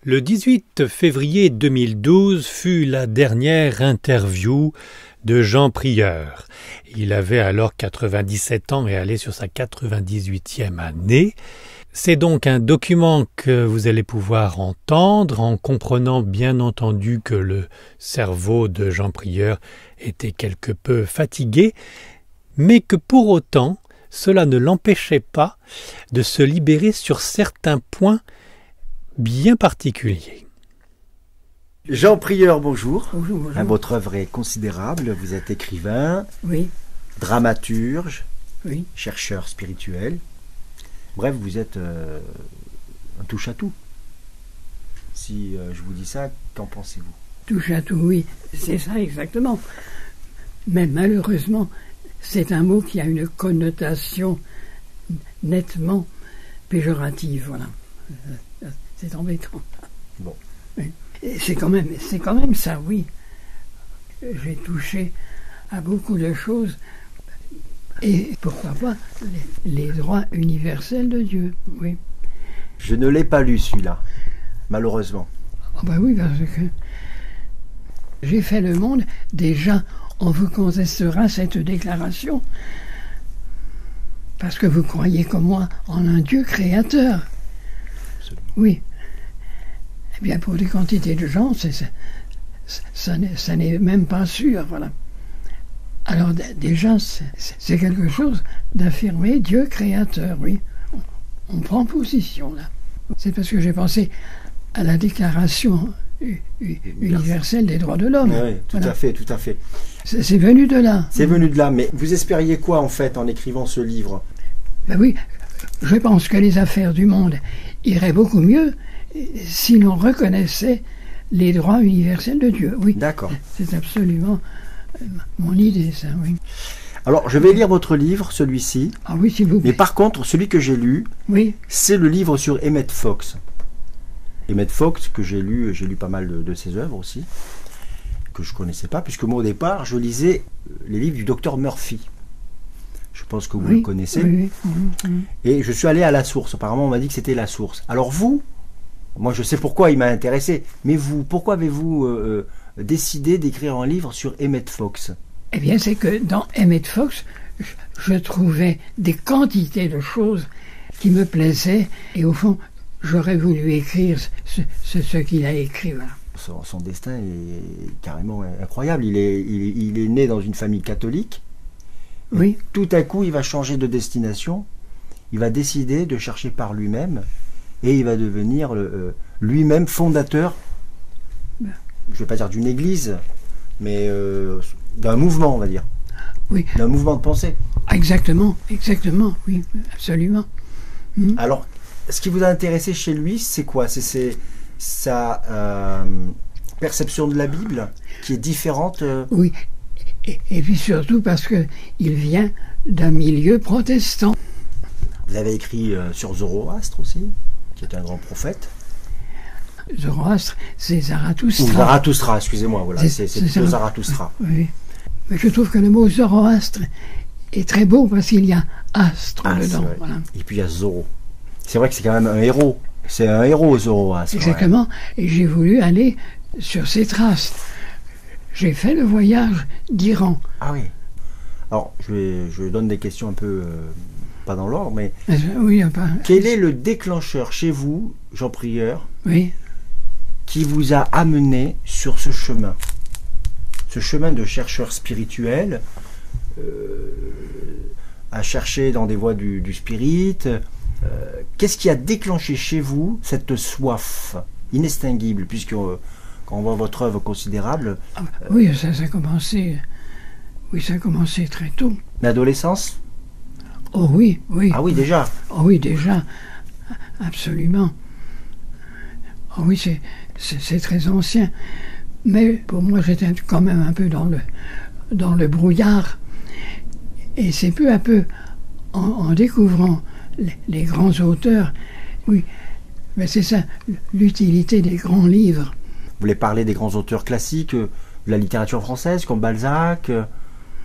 Le 18 février 2012 fut la dernière interview de Jean Prieur. Il avait alors 97 ans et allait sur sa 98e année. C'est donc un document que vous allez pouvoir entendre en comprenant bien entendu que le cerveau de Jean Prieur était quelque peu fatigué, mais que pour autant, cela ne l'empêchait pas de se libérer sur certains points bien particulier. Jean Prieur, bonjour. Bonjour, bonjour. Votre œuvre est considérable. Vous êtes écrivain, Oui, dramaturge, oui. chercheur spirituel. Bref, vous êtes un touche-à-tout. Si je vous dis ça, qu'en pensez-vous? Touche à tout, oui. C'est ça exactement. Mais malheureusement, c'est un mot qui a une connotation nettement péjorative, voilà. C'est embêtant. Bon. Oui. C'est quand même ça, oui. J'ai touché à beaucoup de choses. Et pourquoi pas les droits universels de Dieu, oui. Je ne l'ai pas lu celui-là, malheureusement. Oh ben oui, parce que j'ai fait le monde. Déjà, on vous contestera cette déclaration parce que vous croyez comme moi en un Dieu créateur. Absolument. Oui. Eh bien, pour des quantités de gens, ça n'est même pas sûr, voilà. Alors déjà, c'est quelque chose d'affirmer Dieu créateur, oui. On prend position, là. C'est parce que j'ai pensé à la déclaration universelle des droits de l'homme. Oui, tout Voilà. à fait, tout à fait. C'est venu de là. C'est venu de là, mais vous espériez quoi en fait en écrivant ce livre? Ben oui, je pense que les affaires du monde iraient beaucoup mieux si l'on reconnaissait les droits universels de Dieu. Oui, D'accord. c'est absolument mon idée, ça, oui. Alors, je vais lire votre livre, celui-ci, Ah oui, s'il vous mais plaît. par contre, celui que j'ai lu, Oui, c'est le livre sur Emmett Fox. Emmett Fox, que j'ai lu pas mal de ses œuvres aussi, que je connaissais pas, puisque moi au départ, je lisais les livres du docteur Murphy. Je pense que vous oui, le connaissez. oui, oui. Mhm. Et je suis allé à la source. Apparemment, on m'a dit que c'était la source. Alors vous, moi je sais pourquoi il m'a intéressé, mais vous, pourquoi avez-vous décidé d'écrire un livre sur Emmett Fox? Eh bien, c'est que dans Emmett Fox, je trouvais des quantités de choses qui me plaisaient, et au fond, j'aurais voulu écrire ce qu'il a écrit, voilà. Son destin est carrément incroyable. Il est né dans une famille catholique. Oui, Tout à coup, il va changer de destination. Il va décider de chercher par lui-même. Et il va devenir lui-même fondateur, je ne vais pas dire d'une église, mais d'un mouvement, on va dire. oui. D'un mouvement de pensée. Exactement, oui, absolument. Mhm. Alors, ce qui vous a intéressé chez lui, c'est quoi? C'est sa perception de la Bible qui est différente. Oui, et puis surtout parce que il vient d'un milieu protestant. Vous avez écrit sur Zoroastre aussi, qui est un grand prophète. Zoroastre, c'est Zarathustra. Ou Zarathustra, excusez-moi, voilà, c'est plutôt ça. Zarathustra. Oui. Mais je trouve que le mot Zoroastre est très beau parce qu'il y a astre Ah, c'est dedans. vrai. Voilà. Et puis il y a Zoro. C'est vrai que c'est quand même un héros. C'est un héros, Zoroastre. Exactement. Et j'ai voulu aller sur ses traces. J'ai fait le voyage d'Iran. Ah oui. Alors, je donne des questions un peu, pas dans l'ordre, mais Oui, enfin, quel est le déclencheur chez vous, Jean Prieur, oui. qui vous a amené sur ce chemin? Ce chemin de chercheur spirituel, à chercher dans des voies du spirit. Qu'est-ce qui a déclenché chez vous cette soif inextinguible, puisque quand on voit votre œuvre considérable, Oui, ça a commencé. Oui, ça a commencé très tôt. l'adolescence? Oh oui, oui. Ah oui, déjà. Oh oui, déjà. Absolument. Oh oui, c'est très ancien. Mais pour moi, j'étais quand même un peu dans le brouillard. Et c'est peu à peu, en découvrant les grands auteurs, oui, mais c'est ça, l'utilité des grands livres. Vous voulez parler des grands auteurs classiques de la littérature française, comme Balzac,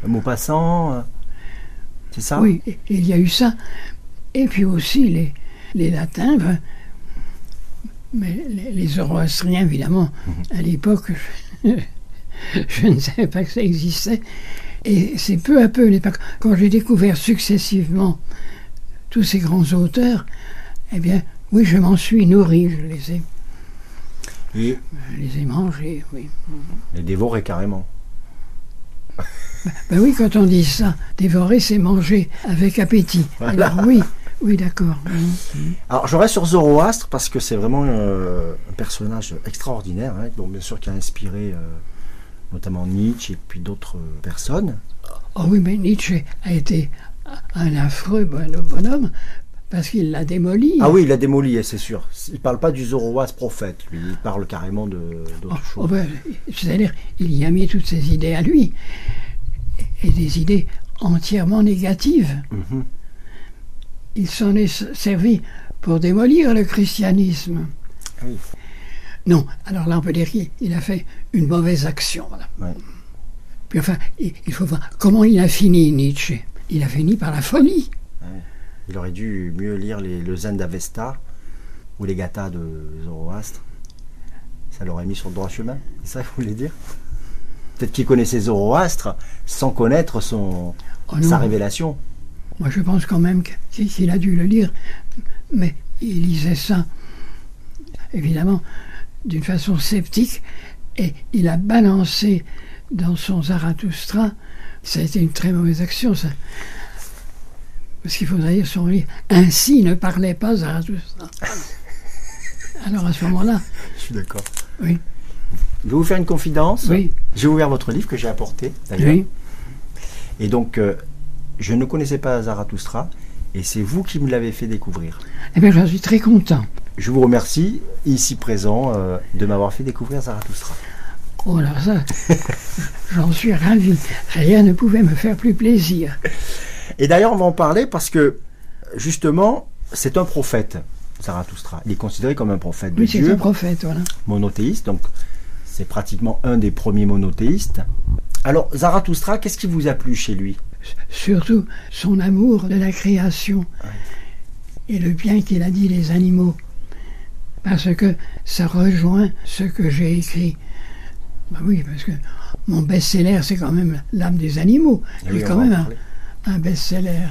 Maupassant, c'est ça? Oui, il y a eu ça. Et puis aussi les latins, Mais les zoroastriens, évidemment, à l'époque, je ne savais pas que ça existait. Et c'est peu à peu, quand j'ai découvert successivement tous ces grands auteurs, eh bien, oui, je m'en suis nourri, je les ai mangés, oui. Les dévorer carrément. Ben oui, quand on dit ça, dévorer, c'est manger avec appétit. Voilà. Alors oui, d'accord. Alors je reste sur Zoroastre parce que c'est vraiment un personnage extraordinaire, hein, donc bien sûr qui a inspiré notamment Nietzsche et puis d'autres personnes. Oh oui, mais Nietzsche a été un affreux bonhomme parce qu'il l'a démoli. Ah oui, il l'a démoli, c'est sûr. Il ne parle pas du Zoroastre prophète, lui, il parle carrément d'autres choses. Ben, c'est-à-dire, il y a mis toutes ses idées à lui, et des idées entièrement négatives. Il s'en est servi pour démolir le christianisme. Oui. Non, alors là on peut dire qu'il a fait une mauvaise action. Voilà. Ouais. Puis enfin, il faut voir comment il a fini Nietzsche. Il a fini par la folie. Ouais. Il aurait dû mieux lire le Zen d'Avesta ou les Gathas de Zoroastre. Ça l'aurait mis sur le droit chemin, c'est ça que vous voulez dire? Peut-être qu'il connaissait Zoroastre sans connaître sa révélation. Moi je pense quand même qu'il a dû le lire, mais il lisait ça, évidemment, d'une façon sceptique, et il a balancé dans son Zarathustra. Ça a été une très mauvaise action, ça. Parce qu'il faudrait dire son livre « Ainsi ne parlait pas Zarathustra ». Alors à ce moment-là... Je suis d'accord. Oui. Je vais vous faire une confidence. Oui. J'ai ouvert votre livre que j'ai apporté, d'ailleurs. Oui. Et donc, je ne connaissais pas Zarathustra, et c'est vous qui me l'avez fait découvrir. Eh bien, j'en suis très content. Je vous remercie, ici présent, de m'avoir fait découvrir Zarathustra. Oh là, ça, j'en suis ravi. Rien ne pouvait me faire plus plaisir. Et d'ailleurs, on va en parler parce que, justement, c'est un prophète, Zarathustra. Il est considéré comme un prophète de Dieu. Oui, c'est un prophète, voilà. Monothéiste, donc c'est pratiquement un des premiers monothéistes. Alors, Zarathustra, qu'est-ce qui vous a plu chez lui? Surtout son amour de la création et le bien qu'il a dit des animaux. Parce que ça rejoint ce que j'ai écrit. Ben oui, parce que mon best-seller, c'est quand même l'âme des animaux. C'est quand même un best-seller.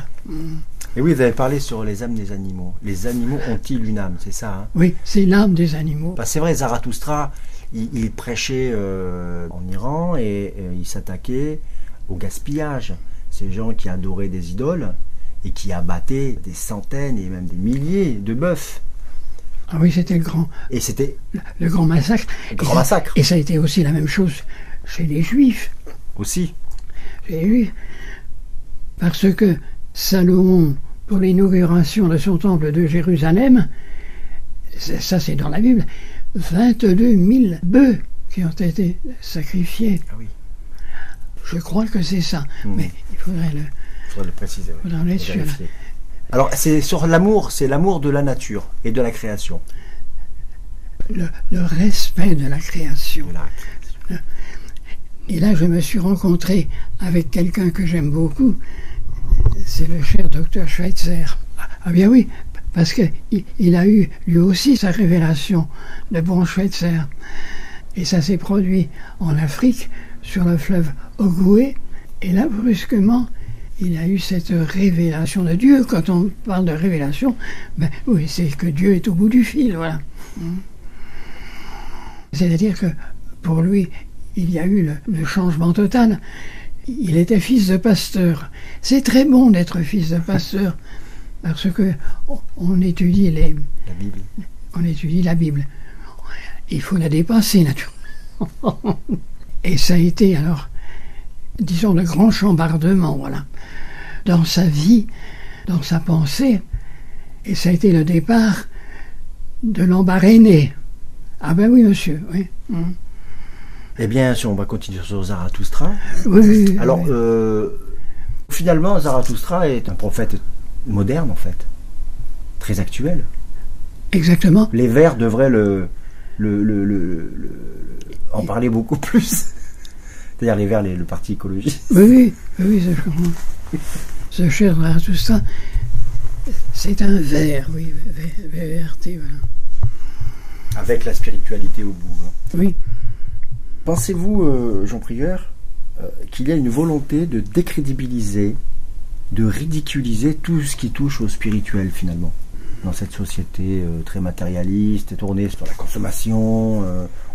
Et oui, vous avez parlé sur les âmes des animaux. Les animaux ont-ils une âme, c'est ça, hein? Oui, c'est l'âme des animaux. C'est vrai, Zarathustra, il prêchait en Iran et il s'attaquait au gaspillage. Ces gens qui adoraient des idoles et qui abattaient des centaines et même des milliers de bœufs. Ah oui, c'était le grand... Et c'était... Le grand massacre. Le grand massacre. Et ça a été aussi la même chose chez les Juifs. Aussi. Chez les Juifs. Parce que Salomon, pour l'inauguration de son temple de Jérusalem, ça c'est dans la Bible, 22 000 bœufs qui ont été sacrifiés. Ah oui. Je crois que c'est ça, mais il faudrait le préciser. Il faudrait être sûr. Alors c'est sur l'amour, c'est l'amour de la nature et de la création. Le respect de la création. Et là, je me suis rencontré avec quelqu'un que j'aime beaucoup, c'est le cher docteur Schweitzer. Ah bien oui, parce qu'il a eu lui aussi sa révélation, le bon Schweitzer. Et ça s'est produit en Afrique, sur le fleuve Ogoué, et là, brusquement, il a eu cette révélation de Dieu. Quand on parle de révélation, ben oui, c'est que Dieu est au bout du fil, voilà. C'est-à-dire que, pour lui, il y a eu le changement total. Il était fils de pasteur. C'est très bon d'être fils de pasteur, parce que on étudie la Bible. On étudie la Bible. Il faut la dépasser, naturellement. Et ça a été, alors, disons, le grand chambardement, voilà, dans sa vie, dans sa pensée. Et ça a été le départ de l'embarrainé. Ah ben oui, monsieur, oui. Eh bien, si on va continuer sur Zarathustra. Oui. Alors, finalement, Zarathustra est un prophète moderne, en fait. Très actuel. Exactement. Les Verts devraient en parler beaucoup plus. C'est-à-dire les Verts, le parti écologiste. Oui, ça je comprends. Ce cher Zarathustra, c'est un vert, oui, VRT, voilà. Avec la spiritualité au bout. Hein. Oui. Pensez-vous, Jean Prieur, qu'il y a une volonté de décrédibiliser, de ridiculiser tout ce qui touche au spirituel finalement, dans cette société très matérialiste, tournée sur la consommation,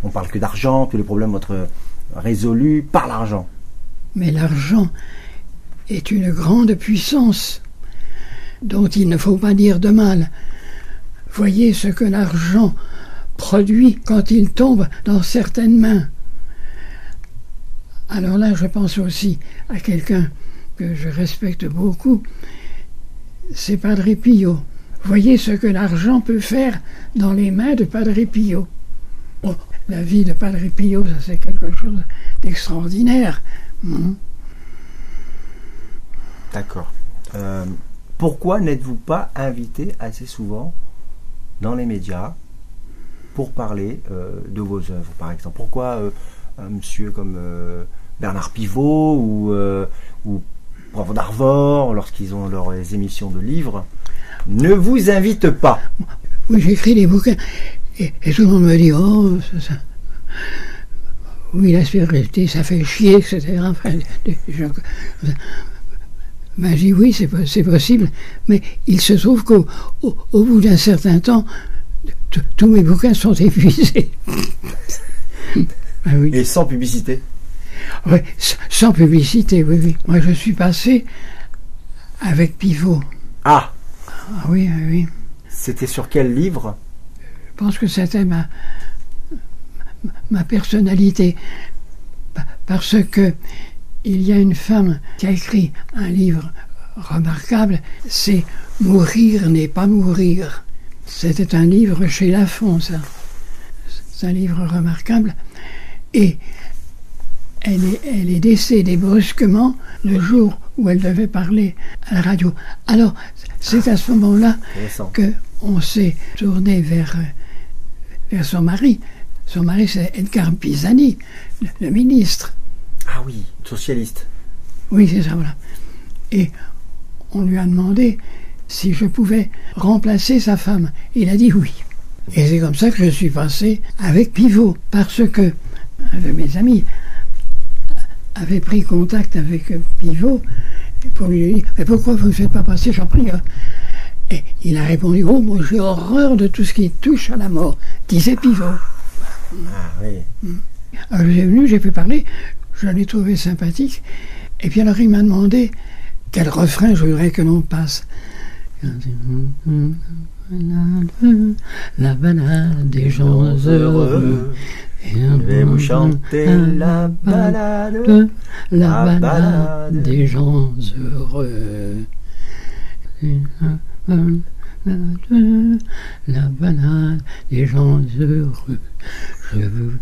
on parle que d'argent, tous les problèmes vont être résolus par l'argent. Mais l'argent est une grande puissance dont il ne faut pas dire de mal. Voyez ce que l'argent produit quand il tombe dans certaines mains. Alors là, je pense aussi à quelqu'un que je respecte beaucoup, c'est Padre Pio. Voyez ce que l'argent peut faire dans les mains de Padre Pio. Oh, la vie de Padre Pio, ça c'est quelque chose d'extraordinaire. D'accord. Pourquoi n'êtes-vous pas invité assez souvent dans les médias pour parler de vos œuvres, par exemple? Pourquoi un monsieur comme Bernard Pivot ou Bravo d'Arvor, lorsqu'ils ont leurs émissions de livres, ne vous invitent pas? Oui, j'écris des bouquins et tout le monde me dit « Oh, oui, la spiritualité, ça fait chier, etc. » Enfin, ben, je dis oui, c'est possible, mais il se trouve qu'au bout d'un certain temps, tous mes bouquins sont épuisés. Ben oui. Et sans publicité? Oui, sans publicité, oui, oui. Moi, je suis passé avec Pivot. Ah! Ah oui, oui, oui. C'était sur quel livre? Je pense que c'était ma personnalité. Parce que il y a une femme qui a écrit un livre remarquable, c'est « Mourir n'est pas mourir ». C'était un livre chez Lafon, ça. C'est un livre remarquable. Et elle est décédée brusquement le jour où elle devait parler à la radio. Alors, c'est à ce moment-là qu'on s'est tourné vers son mari. Son mari, c'est Edgar Pisani, le ministre. Ah oui, socialiste. Oui, c'est ça, voilà. Et on lui a demandé si je pouvais remplacer sa femme. Il a dit oui. Et c'est comme ça que je suis passé avec Pivot, parce que un de mes amis avait pris contact avec Pivot pour lui dire « Mais pourquoi vous ne faites pas passer Jean Prieur ?» Et il a répondu « Oh, moi j'ai horreur de tout ce qui touche à la mort », disait Pivot. Ah oui. Alors j'ai venu, j'ai pu parler, je l'ai trouvé sympathique, et puis alors il m'a demandé quel refrain je voudrais que l'on passe. La balade des gens heureux. Je vais vous chanter la balade des gens heureux. La balade des gens heureux. Je veux.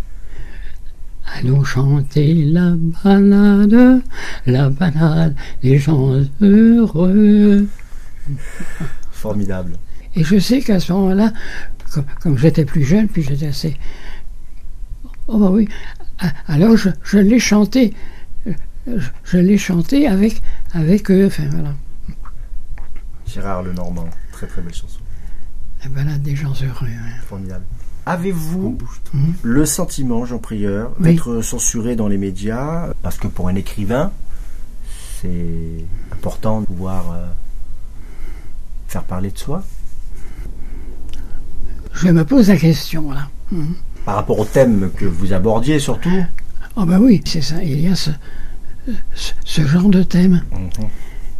Allons chanter la balade des gens heureux. Formidable. Et je sais qu'à ce moment-là, comme j'étais plus jeune, puis j'étais assez... Oh bah oui, alors je l'ai chanté. Je l'ai chanté avec eux, enfin voilà. Gérard Lenormand, très très belle chanson. La balade des gens heureux. Ouais. Formidable. Avez-vous le sentiment, Jean Prieur, d'être censuré dans les médias? Parce que pour un écrivain, c'est important de pouvoir faire parler de soi. Je me pose la question, voilà. Par rapport au thème que vous abordiez, surtout? Oh ben oui, c'est ça, il y a ce genre de thème.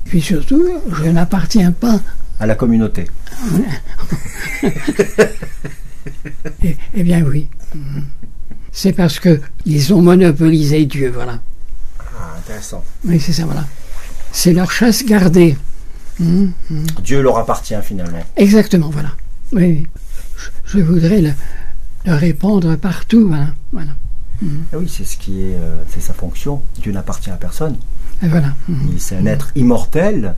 Puis surtout, je n'appartiens pas à la communauté. Eh bien oui. C'est parce qu'ils ont monopolisé Dieu, voilà. Ah, intéressant. Oui, c'est ça, voilà. C'est leur chasse gardée. Dieu leur appartient finalement. Exactement, voilà. Oui. Je voudrais le répandre partout, voilà. Oui, c'est ce qui est, c'est sa fonction. Dieu n'appartient à personne. Et voilà. C'est un être immortel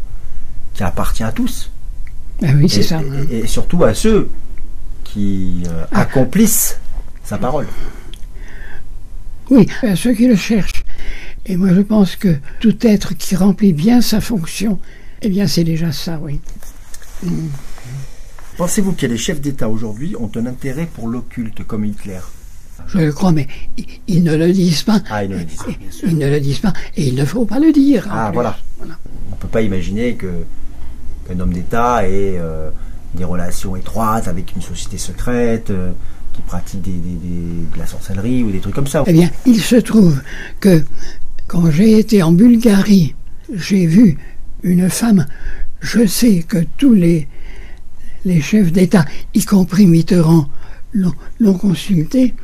qui appartient à tous. Ah oui, c'est ça. Et surtout à ceux qui accomplissent sa parole. Oui, à ceux qui le cherchent. Et moi, je pense que tout être qui remplit bien sa fonction, eh bien, c'est déjà ça, oui. Pensez-vous que les chefs d'État aujourd'hui ont un intérêt pour l'occulte, comme Hitler? Je le crois, mais ils ne le disent pas. Ah, ils ne le disent pas, bien sûr. Ils ne le disent pas, et il ne faut pas le dire. Ah, voilà. On ne peut pas imaginer qu'un homme d'État ait des relations étroites avec une société secrète, qui pratique de la sorcellerie ou des trucs comme ça. Eh bien, il se trouve que quand j'ai été en Bulgarie, j'ai vu une femme. Je sais que tous les chefs d'État, y compris Mitterrand, l'ont consultée.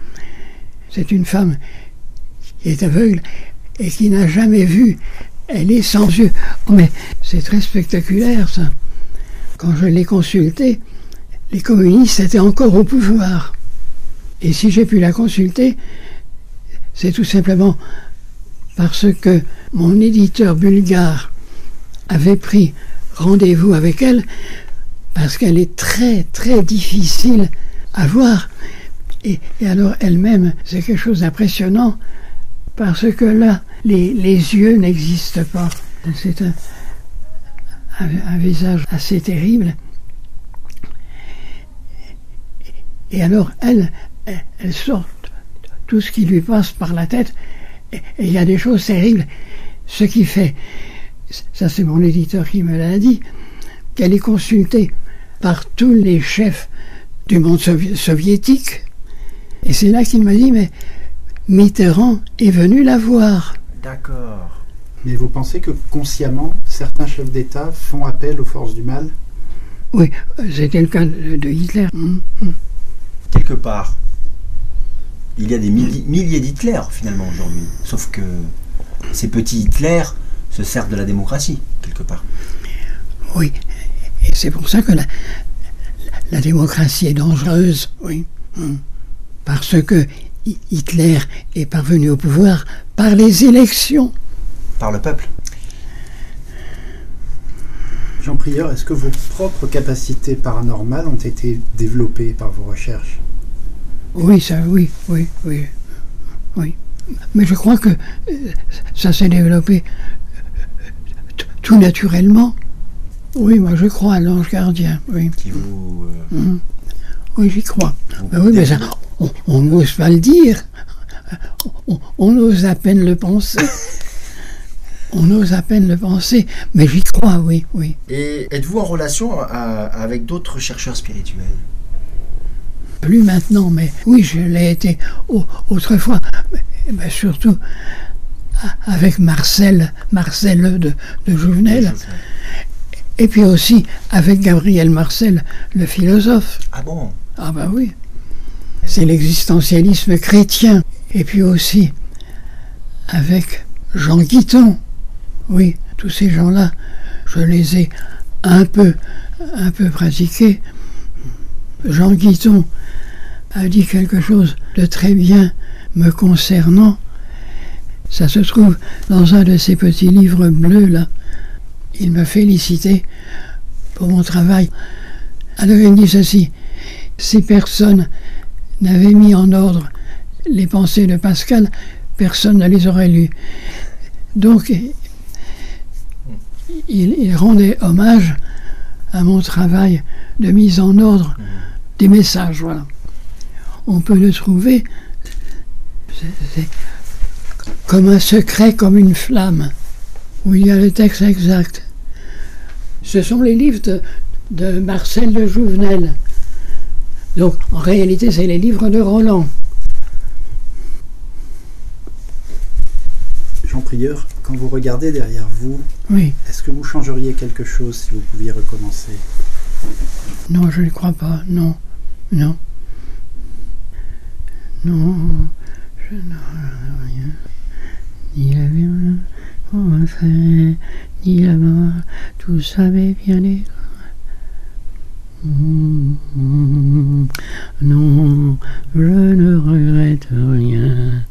C'est une femme qui est aveugle et qui n'a jamais vu. Elle est sans yeux. Oh, mais c'est très spectaculaire, ça. Quand je l'ai consultée, les communistes étaient encore au pouvoir. Et si j'ai pu la consulter, c'est tout simplement parce que mon éditeur bulgare avait pris rendez-vous avec elle, parce qu'elle est très très difficile à voir. Et alors elle-même, c'est quelque chose d'impressionnant, parce que là, les yeux n'existent pas. C'est un visage assez terrible. Et alors elle sort tout ce qui lui passe par la tête, et il y a des choses terribles. Ce qui fait, ça c'est mon éditeur qui me l'a dit, qu'elle est consultée par tous les chefs du monde soviétique. Et c'est là qu'il m'a dit, mais Mitterrand est venu la voir. D'accord. Mais vous pensez que consciemment, certains chefs d'État font appel aux forces du mal? Oui, c'était le cas de Hitler. Quelque part, il y a des milliers d'Hitler finalement aujourd'hui. Sauf que ces petits Hitler se servent de la démocratie, quelque part. Oui, et c'est pour ça que la démocratie est dangereuse, oui. Parce que Hitler est parvenu au pouvoir par les élections. Par le peuple. Jean Prieur, est-ce que vos propres capacités paranormales ont été développées par vos recherches? Oui, ça, oui. Mais je crois que ça s'est développé tout naturellement. Oui, moi je crois à l'ange gardien, oui. Qui vous... Oui, j'y crois. Ben oui, mais ça, on n'ose pas le dire. On ose à peine le penser. On ose à peine le penser, mais j'y crois, oui. Et êtes-vous en relation avec d'autres chercheurs spirituels? Plus maintenant, mais oui, je l'ai été autrefois. Mais surtout avec Marcel de Jouvenel. Et puis aussi avec Gabriel Marcel, le philosophe. Ah bon? Ah ben oui. C'est l'existentialisme chrétien. Et puis aussi avec Jean Guiton. Oui, tous ces gens-là, je les ai un peu pratiqués. Jean Guiton a dit quelque chose de très bien me concernant. Ça se trouve dans un de ces petits livres bleus là. Il me félicitait pour mon travail. Alors il dit ceci: si personne n'avait mis en ordre les pensées de Pascal, personne ne les aurait lues. Donc il rendait hommage à mon travail de mise en ordre des messages, voilà. On peut le trouver, c'est comme un secret, comme une flamme, où il y a le texte exact. Ce sont les livres de Marcel de Jouvenel. Donc, en réalité, c'est les livres de Roland. Jean Prieur, quand vous regardez derrière vous, oui. Est-ce que vous changeriez quelque chose si vous pouviez recommencer? Non, je ne crois pas. Non, je n'aurais rien. Ni la vie, on fait, ni la mort, tout ça m'est bien dit. Non, je ne regrette rien,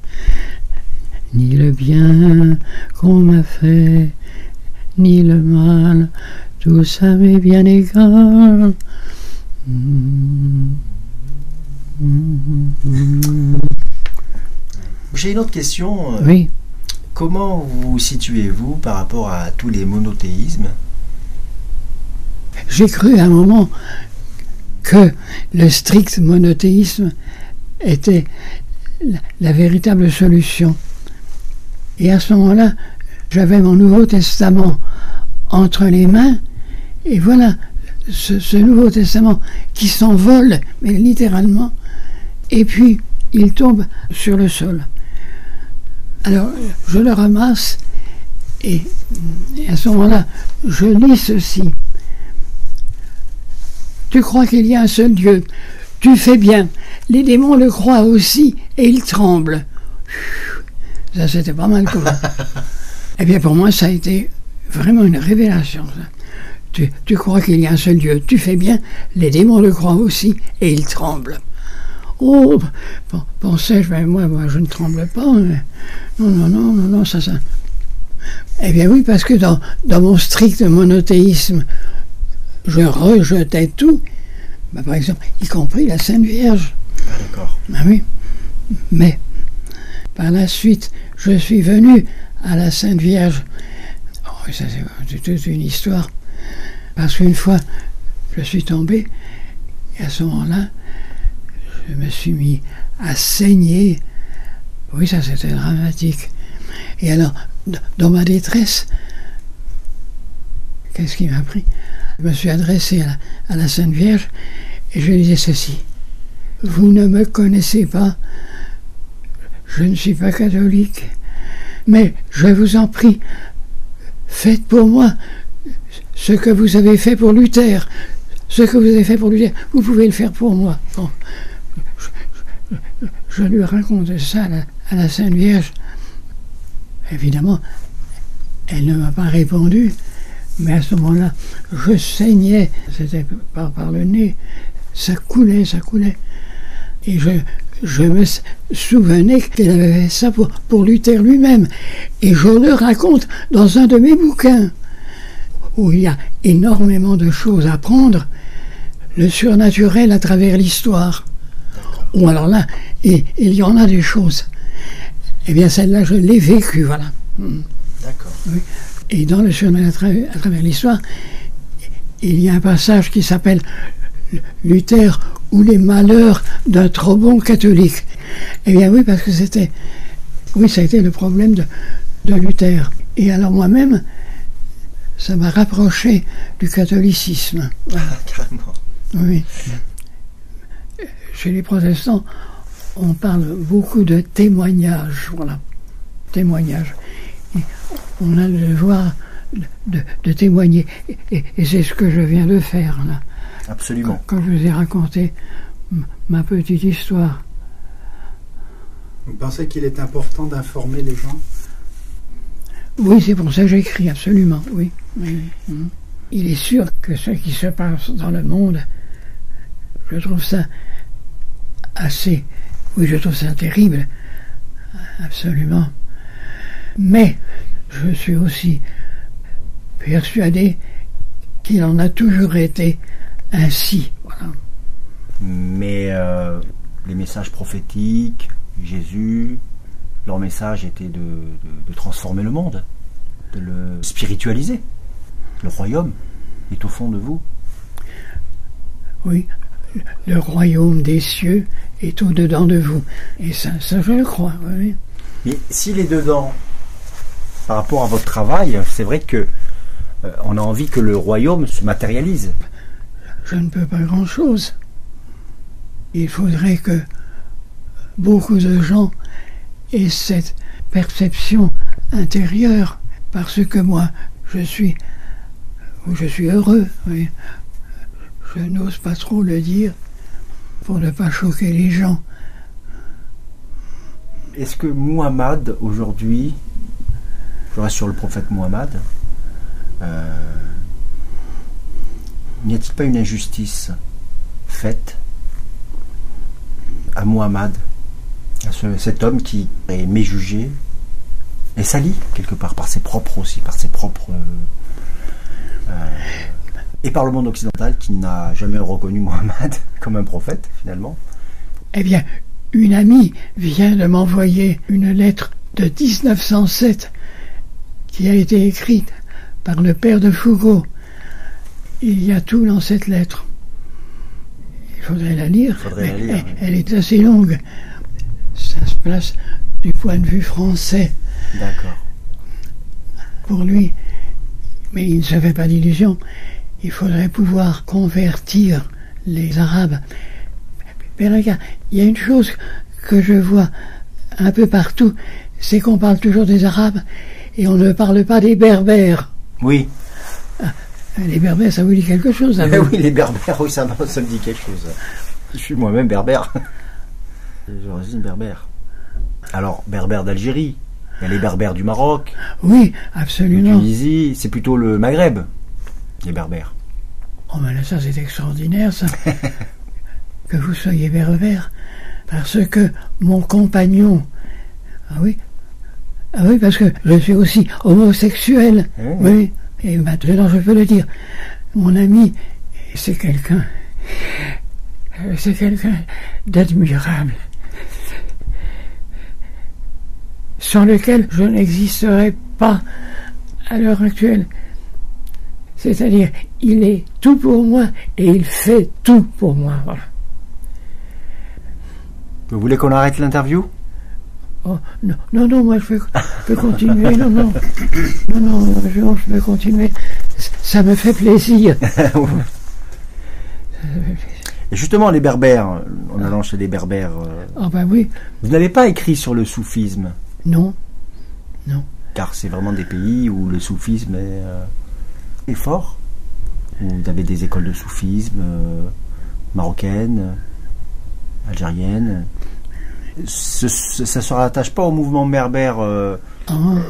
ni le bien qu'on m'a fait, ni le mal, tout ça m'est bien égal. J'ai une autre question. Oui. Comment vous situez-vous par rapport à tous les monothéismes? J'ai cru à un moment que le strict monothéisme était la véritable solution. Et à ce moment-là, j'avais mon Nouveau Testament entre les mains, et voilà, ce Nouveau Testament qui s'envole, mais littéralement, et puis il tombe sur le sol. Alors, je le ramasse, et à ce moment-là, je lis ceci. Tu crois qu'il y a un seul Dieu, tu fais bien. Les démons le croient aussi, et ils tremblent. Ça, c'était pas mal comme ça. Eh bien, pour moi, ça a été vraiment une révélation. Tu crois qu'il y a un seul Dieu, tu fais bien, les démons le croient aussi, et ils tremblent. Oh, pensais-je, mais moi, je ne tremble pas. Mais non, ça. Eh bien oui, parce que dans mon strict monothéisme, je rejetais tout, par exemple, y compris la Sainte Vierge. Ah, d'accord. Ah oui, mais par la suite, je suis venu à la Sainte Vierge. Oh, ça, c'est toute une histoire. Parce qu'une fois, je suis tombé, et à ce moment-là, je me suis mis à saigner. Oui, ça, c'était dramatique. Et alors, dans ma détresse, qu'est-ce qui m'a pris? Je me suis adressé à la Sainte Vierge, et je lui disais ceci. Vous ne me connaissez pas, je ne suis pas catholique, mais je vous en prie, faites pour moi ce que vous avez fait pour Luther. Ce que vous avez fait pour Luther, vous pouvez le faire pour moi. Bon, je lui raconte ça à la Sainte Vierge. Évidemment, elle ne m'a pas répondu, mais à ce moment-là, je saignais, c'était par le nez, ça coulait. Et je me souvenais qu'elle avait fait ça pour Luther lui-même. Et je le raconte dans un de mes bouquins, où il y a énormément de choses à apprendre, le surnaturel à travers l'histoire. Ou alors là, il y en a des choses. Eh bien, celle-là, je l'ai vécue, voilà. D'accord. Oui. Et dans le surnaturel à travers l'histoire, il y a un passage qui s'appelle Luther ou les malheurs d'un trop bon catholique. Eh bien oui, parce que ça a été le problème de Luther. Et alors moi-même, ça m'a rapproché du catholicisme. Voilà. Ah, carrément. Oui. Chez les protestants, on parle beaucoup de témoignages, voilà. Témoignages. Et on a le devoir de témoigner. Et c'est ce que je viens de faire, là. Absolument. Quand je vous ai raconté ma petite histoire. Vous pensez qu'il est important d'informer les gens? Oui, c'est pour ça que j'écris, absolument, oui. Il est sûr que ce qui se passe dans le monde, je trouve ça je trouve ça terrible, absolument. Mais je suis aussi persuadé qu'il en a toujours été ainsi. Voilà. Mais les messages prophétiques, Jésus, leur message était de transformer le monde, de le spiritualiser. Le royaume est au fond de vous. Oui, le royaume des cieux est au-dedans de vous. Et ça je le crois, oui. Mais s'il est dedans, par rapport à votre travail, c'est vrai que on a envie que le royaume se matérialise. Je ne peux pas grand-chose. Il faudrait que beaucoup de gens aient cette perception intérieure, parce que moi, je suis heureux. Oui. Je n'ose pas trop le dire pour ne pas choquer les gens. Est-ce que Muhammad, aujourd'hui, je reste sur le prophète Muhammad, n'y a-t-il pas une injustice faite à Muhammad, à cet homme qui est méjugé et sali quelque part par ses propres et par le monde occidental qui n'a jamais reconnu Muhammad comme un prophète finalement? Eh bien, une amie vient de m'envoyer une lettre de 1907 qui a été écrite par le père de Foucault. Il y a tout dans cette lettre. faudrait la lire. Oui. Elle est assez longue. Ça se place du point de vue français. D'accord. Pour lui, mais il ne se fait pas d'illusion. Il faudrait pouvoir convertir les Arabes. Mais regarde, il y a une chose que je vois un peu partout, c'est qu'on parle toujours des Arabes et on ne parle pas des Berbères. Oui. Les Berbères, ça vous dit quelque chose? Oui, les Berbères, oui, ça me dit quelque chose. Je suis moi-même berbère. J'ai d'origine berbère. Alors, berbère d'Algérie, il y a les berbères du Maroc. Oui, De absolument. Tunisie, c'est plutôt le Maghreb, les berbères. Oh, mais là, ça, c'est extraordinaire, ça. Que vous soyez berbère. Parce que mon compagnon... Ah oui, parce que je suis aussi homosexuel. Oui. Et maintenant, je peux le dire. Mon ami, c'est quelqu'un d'admirable. Sans lequel je n'existerais pas à l'heure actuelle. C'est-à-dire, il est tout pour moi et il fait tout pour moi. Voilà. Vous voulez qu'on arrête l'interview? Oh, non, moi je peux continuer, non, je peux continuer, ça me fait plaisir. Et justement, les berbères, en allant chez les berbères, Ah ben oui. Vous n'avez pas écrit sur le soufisme? Non. Car c'est vraiment des pays où le soufisme est fort, où vous avez des écoles de soufisme marocaines, algériennes. Ça ne se rattache pas au mouvement berbère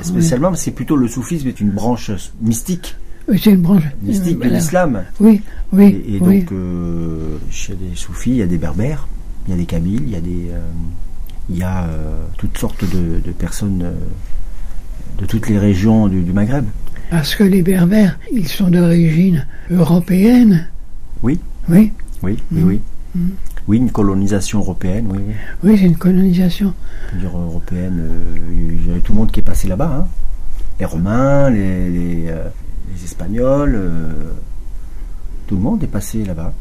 spécialement, mais c'est plutôt le soufisme est une branche mystique. Oui, c'est une branche mystique de l'islam. Oui. Et donc, chez les soufis, il y a des berbères, il y a des kabyles, il y a toutes sortes de personnes de toutes les régions du Maghreb. Parce que les berbères, ils sont d'origine européenne. Oui. Oui. Oui, une colonisation européenne, oui. Oui, c'est une colonisation. Je veux dire européenne, il y a tout le monde qui est passé là-bas. Hein. Les Romains, les Espagnols, tout le monde est passé là-bas.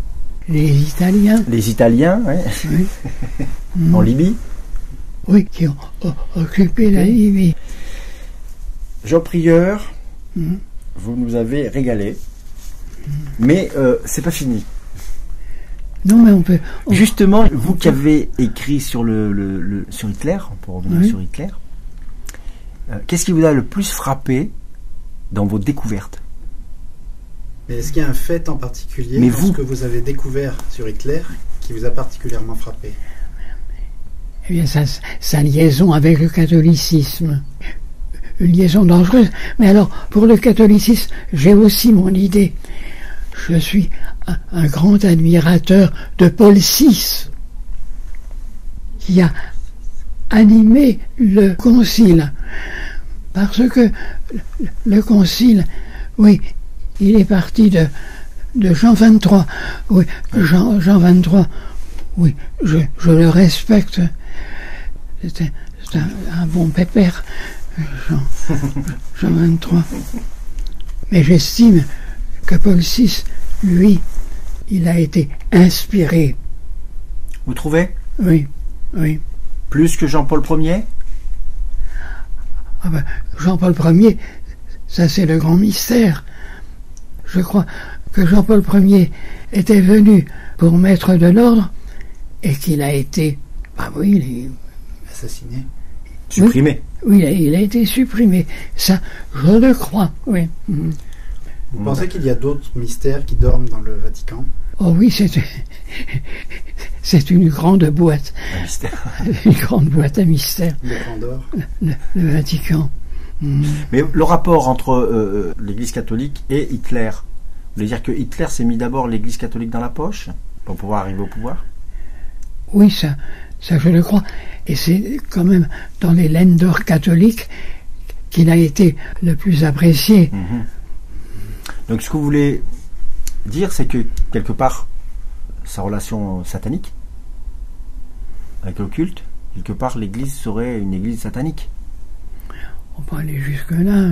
Les Italiens. Les Italiens, oui. En Libye. Oui, qui ont occupé la Libye. Jean Prieur, vous nous avez régalé, mais c'est pas fini. Non, mais on peut... Justement, vous qui avez écrit sur sur Hitler, pour revenir sur Hitler, qu'est-ce qui vous a le plus frappé dans vos découvertes? Mais est-ce qu'il y a un fait en particulier que vous avez découvert sur Hitler qui vous a particulièrement frappé? Eh bien, sa liaison avec le catholicisme. Une liaison dangereuse. Mais alors, pour le catholicisme, j'ai aussi mon idée. Je suis un grand admirateur de Paul VI, qui a animé le concile. Parce que le concile, oui, il est parti de Jean XXIII. Oui, Jean XXIII, oui, je le respecte. C'est un bon pépère, Jean XXIII. Mais j'estime que Paul VI, lui, il a été inspiré. Vous trouvez? Oui. Plus que Jean-Paul Ier? Ah ben, Jean-Paul Ier, ça c'est le grand mystère. Je crois que Jean-Paul Ier était venu pour mettre de l'ordre et qu'il a été, assassiné. Supprimé. Oui, il a été supprimé. Ça, je le crois, oui. Vous pensez qu'il y a d'autres mystères qui dorment dans le Vatican? Oh oui, c'est une grande boîte. Un mystère. Une grande boîte à mystères. Le Grand d'Or. Le Vatican. Mais le rapport entre l'Église catholique et Hitler, vous voulez dire que Hitler s'est mis d'abord l'Église catholique dans la poche pour pouvoir arriver au pouvoir? Oui, ça je le crois. Et c'est quand même dans les Länder catholiques qu'il a été le plus apprécié. Donc ce que vous voulez dire, c'est que quelque part, sa relation satanique avec l'occulte, quelque part l'Église serait une Église satanique. On peut aller jusque-là.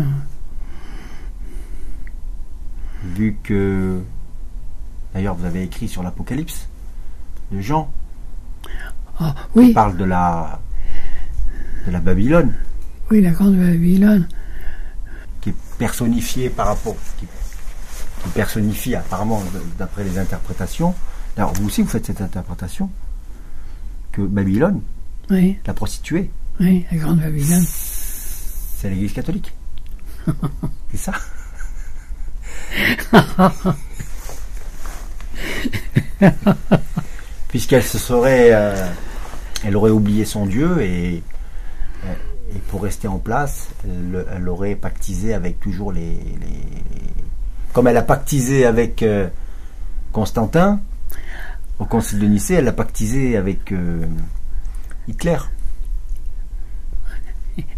Vu que, d'ailleurs, vous avez écrit sur l'Apocalypse, de Jean. Ah, oui. Il parle de la Babylone. Oui, la grande Babylone. Qui est personnifiée par rapport... Qui personnifie apparemment, d'après les interprétations. Alors vous aussi, vous faites cette interprétation que Babylone, oui. La prostituée, oui, la grande Babylone, c'est l'Église catholique. C'est ça. Puisqu'elle se serait, elle aurait oublié son Dieu et pour rester en place, elle aurait pactisé avec toujours comme elle a pactisé avec Constantin au Concile de Nicée, elle a pactisé avec Hitler.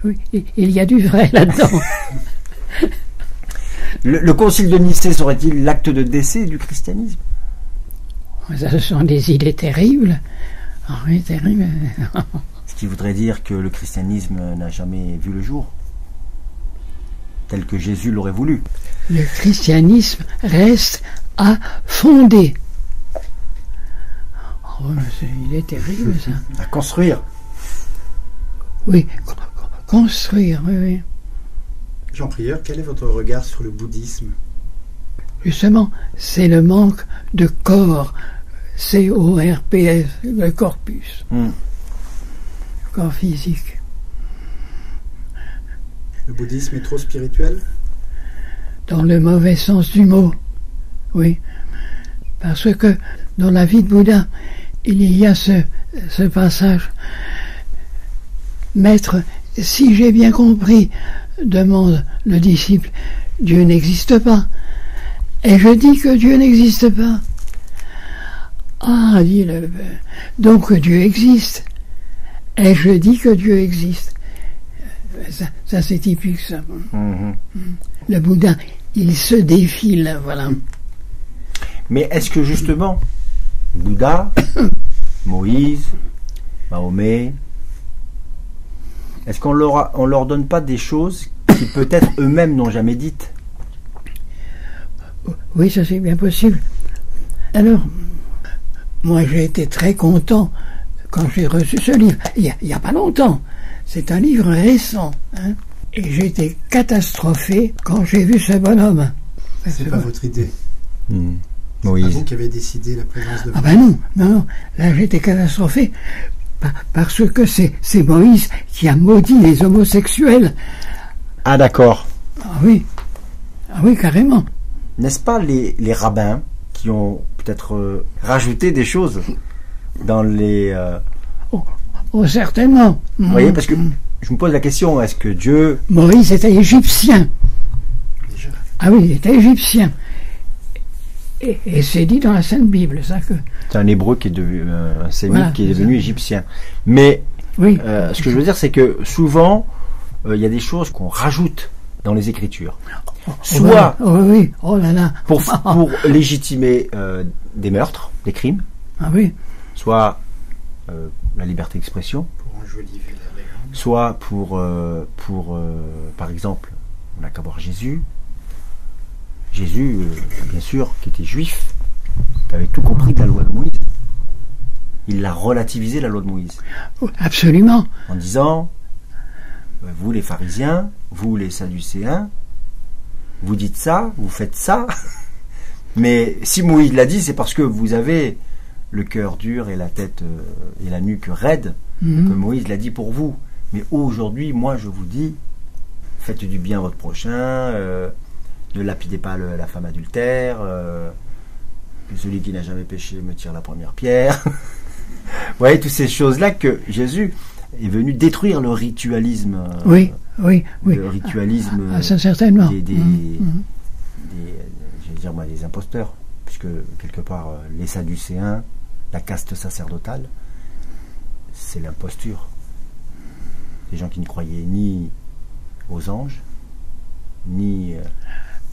Oui, il y a du vrai là-dedans. Le Concile de Nicée serait-il l'acte de décès du christianisme? Ça, ce sont des idées terribles. Oh, oui, terribles. Ce qui voudrait dire que le christianisme n'a jamais vu le jour, tel que Jésus l'aurait voulu. Le christianisme reste à fonder. Oh, il est terrible, ça. À construire. Oui, construire, oui, oui. Jean Prieur, quel est votre regard sur le bouddhisme? Justement, c'est le manque de corps. C-O-R-P-S, le corpus. Le corps physique. Le bouddhisme est trop spirituel? Dans le mauvais sens du mot, oui. Parce que dans la vie de Bouddha, il y a ce passage. Maître, si j'ai bien compris, demande le disciple, Dieu n'existe pas. Et je dis que Dieu n'existe pas. Ah, dit le père, donc Dieu existe. Et je dis que Dieu existe. Ça c'est typique, ça. Le Bouddha, il se défile, voilà. Mais est-ce que justement, Bouddha, Moïse, Mahomet, est-ce qu'on leur donne pas des choses qui peut-être eux-mêmes n'ont jamais dites? Oui, ça c'est bien possible. Alors, moi j'ai été très content quand j'ai reçu ce livre. Il n'y a pas longtemps. C'est un livre récent. Hein, et j'ai été catastrophé quand j'ai vu ce bonhomme. C'est pas votre idée. Moïse. C'est pas vous qui avez décidé la présence de Ah ben non. Là j'ai été catastrophé parce que c'est Moïse qui a maudit les homosexuels. Ah d'accord. Ah oui, carrément. N'est-ce pas les rabbins qui ont peut-être rajouté des choses dans les... Oh, certainement. Vous voyez, parce que je me pose la question, est-ce que Dieu... Moïse était égyptien. Déjà. Ah oui, il était égyptien. Et c'est dit dans la Sainte Bible, ça que... C'est un hébreu qui est devenu... un sémite voilà, qui est devenu égyptien. Mais oui. Ce que je veux dire, c'est que souvent, il y a des choses qu'on rajoute dans les Écritures. Soit oui, oh là là. pour légitimer des meurtres, des crimes, Ah oui. soit la liberté d'expression, Pour enjoliver la légende. soit pour par exemple, on n'a qu'à voir Jésus, bien sûr, qui était juif, qui avait tout compris de la loi de Moïse. Il a relativisé la loi de Moïse. Absolument. En disant, vous les pharisiens, vous les sadducéens, vous dites ça, vous faites ça, mais si Moïse l'a dit, c'est parce que vous avez le cœur dur et la tête et la nuque raide, que Moïse l'a dit pour vous. Mais aujourd'hui, moi je vous dis, faites du bien à votre prochain, ne lapidez pas la femme adultère, que celui qui n'a jamais péché me tire la première pierre. Vous voyez, toutes ces choses-là que Jésus est venu détruire le ritualisme. Oui. Le ritualisme. Ça, certainement. Je vais dire, des imposteurs, puisque quelque part, les sadducéens, la caste sacerdotale, c'est l'imposture. Des gens qui ne croyaient ni aux anges, ni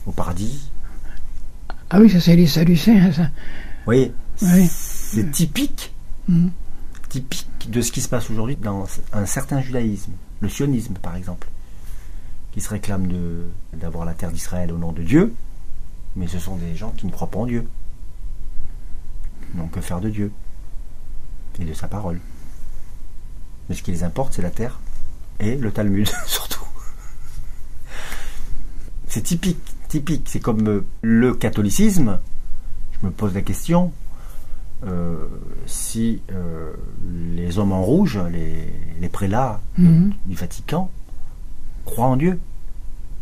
au paradis. Ah oui, ça c'est les Sadducéens, ça. Vous voyez, oui. C'est typique de ce qui se passe aujourd'hui dans un certain judaïsme, le sionisme par exemple, qui se réclame d'avoir la terre d'Israël au nom de Dieu, mais ce sont des gens qui ne croient pas en Dieu. Donc que faire de Dieu? et de sa parole. Mais ce qui les importe, c'est la terre et le Talmud, surtout. C'est typique. C'est comme le catholicisme. Je me pose la question, si les hommes en rouge, les prélats du Vatican, croient en Dieu.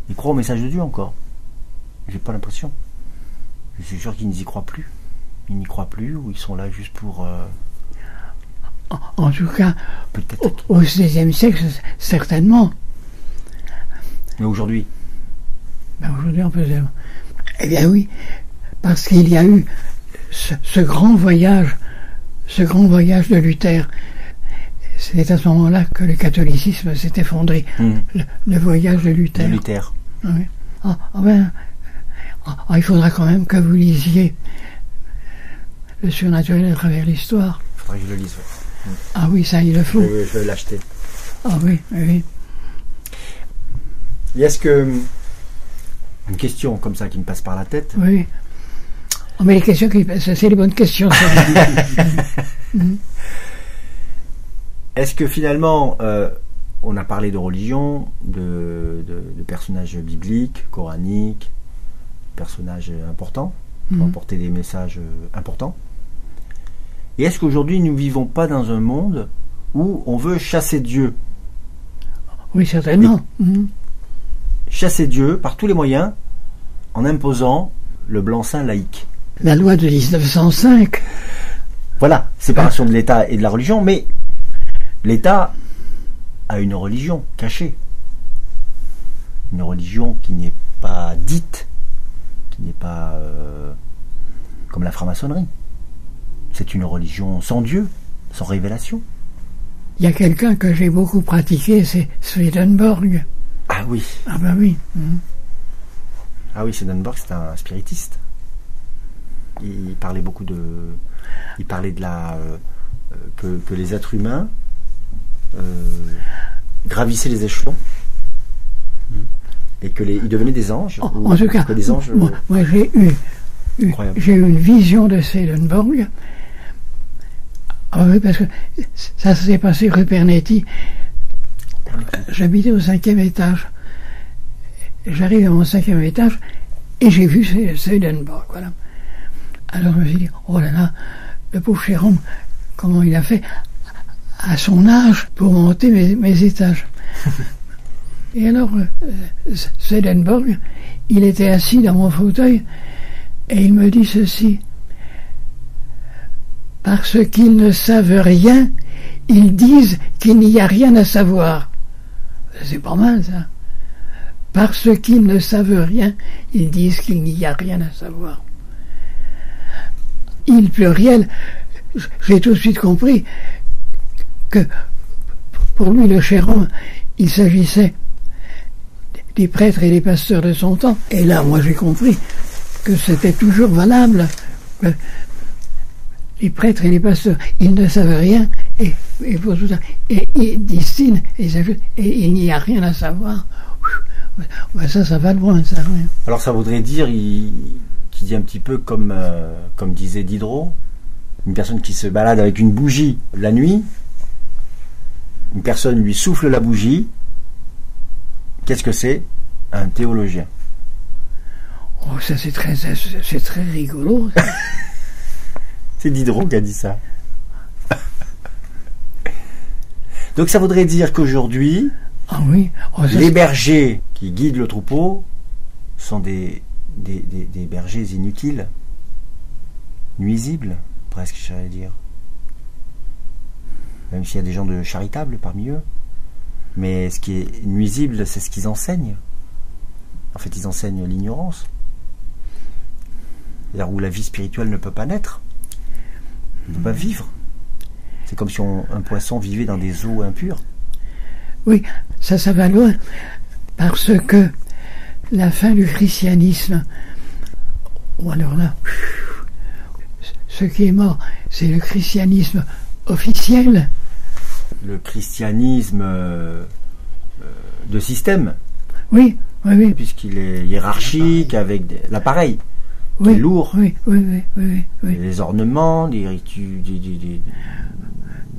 Ils croient au message de Dieu encore. J'ai pas l'impression. Je suis sûr qu'ils n'y croient plus. Ils n'y croient plus ou ils sont là juste pour... En tout cas, au XVIe siècle, certainement. Mais aujourd'hui? Aujourd'hui, on peut dire... Eh bien oui, parce qu'il y a eu ce grand voyage de Luther. C'est à ce moment-là que le catholicisme s'est effondré. Le voyage de Luther. De Luther. Oui. Il faudra quand même que vous lisiez Le surnaturel à travers l'histoire. Il faudrait que je le lise. Ouais. Ah oui, ça, il le faut. Je vais l'acheter. Ah oui, oui. Et est-ce que... Une question comme ça qui me passe par la tête. Oui. Oh, mais les questions, c'est les bonnes questions. Est-ce que finalement, on a parlé de religion, de personnages bibliques, coraniques, personnages importants, qui ont apporté des messages importants. Et est-ce qu'aujourd'hui, nous ne vivons pas dans un monde où on veut chasser Dieu? Oui, certainement. Chasser Dieu par tous les moyens en imposant le blanc-seing laïque. La loi de 1905. Voilà, séparation de l'État et de la religion, mais l'État a une religion cachée. Une religion qui n'est pas dite, qui n'est pas comme la franc-maçonnerie. C'est une religion sans Dieu, sans révélation. Il y a quelqu'un que j'ai beaucoup pratiqué, c'est Swedenborg. Ah oui. Ah ben oui. Ah oui, Swedenborg, c'est un spiritiste. Il parlait beaucoup de... Il parlait de la... que les êtres humains gravissaient les échelons et que ils devenaient des anges. En tout cas, les anges, moi j'ai eu une vision de Swedenborg. Ah oui, parce que ça s'est passé rue Pernetti. J'habitais au 5e étage. J'arrive à mon 5e étage et j'ai vu Swedenborg. Voilà. Alors je me suis dit, oh là là, le pauvre Chéron, comment il a fait à son âge pour monter mes étages. Et alors, Swedenborg, il était assis dans mon fauteuil et il me dit ceci: parce qu'ils ne savent rien, ils disent qu'il n'y a rien à savoir. C'est pas mal, ça. Parce qu'ils ne savent rien, ils disent qu'il n'y a rien à savoir. Il pluriel, j'ai tout de suite compris que pour lui, le Chéron, il s'agissait des prêtres et des pasteurs de son temps. Et là, moi, j'ai compris que c'était toujours valable. Les prêtres et les pasteurs, ils ne savent rien, et pour tout ça, et ils destinent, et il n'y a rien à savoir. Ça va loin, ça. Ouais. Alors ça voudrait dire, qui dit un petit peu comme disait Diderot, une personne qui se balade avec une bougie la nuit, une personne lui souffle la bougie. Qu'est-ce que c'est? Un théologien. Oh, ça c'est très rigolo. C'est Diderot qui a dit ça. Donc ça voudrait dire qu'aujourd'hui, oui. Les bergers qui guident le troupeau sont des bergers inutiles, nuisibles, presque, j'allais dire. Même s'il y a des gens de charitables parmi eux. Mais ce qui est nuisible, c'est ce qu'ils enseignent. En fait, ils enseignent l'ignorance. C'est-à-dire où la vie spirituelle ne peut pas naître. Ne peut pas vivre. C'est comme si un poisson vivait dans des eaux impures. Oui, ça va loin. Parce que la fin du christianisme, ou alors là, ce qui est mort, c'est le christianisme officiel. Le christianisme de système. Oui. Puisqu'il est hiérarchique, avec l'appareil. Oui, est lourd. Oui. Les ornements, des ritus,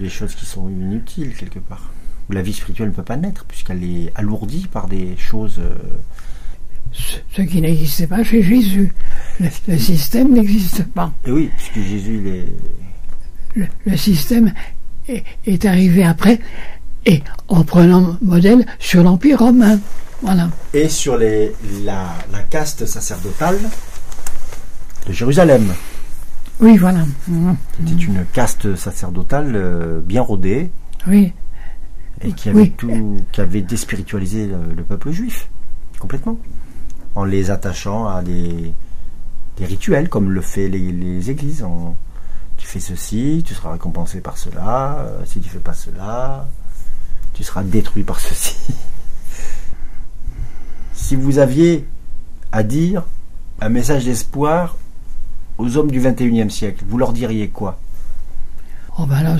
des choses qui sont inutiles quelque part. La vie spirituelle ne peut pas naître puisqu'elle est alourdie par des choses... Ce qui n'existait pas chez Jésus. Le système n'existe pas. Et oui, puisque Jésus, il est... Le système est arrivé après, et en prenant modèle sur l'Empire romain. Voilà. Et sur la caste sacerdotale de Jérusalem. Oui, voilà. C'était une caste sacerdotale bien rodée. Oui. Et qui avait qui avait déspiritualisé le peuple juif, complètement. En les attachant à des rituels, comme le fait les églises. Tu fais ceci, tu seras récompensé par cela. Si tu fais pas cela, tu seras détruit par ceci. Si vous aviez à dire un message d'espoir aux hommes du 21e siècle, vous leur diriez quoi? Oh ben là,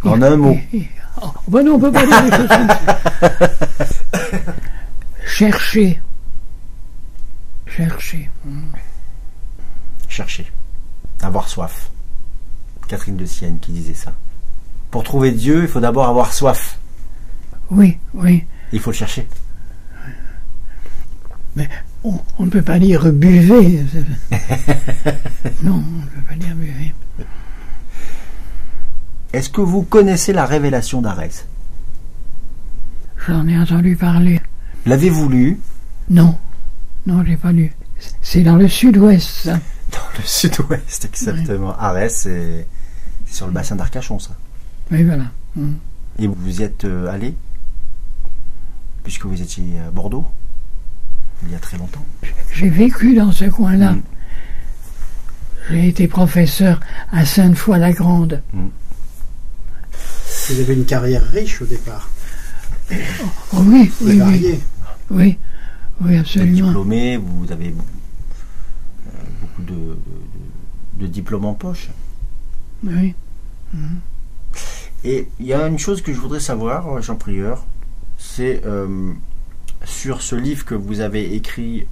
en un mot. Oh, ben non, on peut pas dire des choses comme ça. Chercher. Avoir soif. Catherine de Sienne qui disait ça. Pour trouver Dieu, il faut d'abord avoir soif. Oui. Il faut le chercher. Mais on ne peut pas dire buvez. Non, on ne peut pas dire buvez. Est-ce que vous connaissez la révélation d'Arès? J'en ai entendu parler. L'avez-vous lu? Non, je l'ai pas lu. C'est dans le sud-ouest, ça. Dans le sud-ouest, exactement. Oui. Arès, c'est sur le bassin d'Arcachon, ça. Oui, voilà. Et vous y êtes allé? Puisque vous étiez à Bordeaux, il y a très longtemps. J'ai vécu dans ce coin-là. J'ai été professeur à Sainte-Foy-la-Grande. Vous avez une carrière riche au départ. Oh, oui. Oui, absolument. Vous êtes diplômé, vous avez beaucoup de diplômes en poche. Oui. Et il y a une chose que je voudrais savoir, Jean Prieur, c'est sur ce livre que vous avez écrit,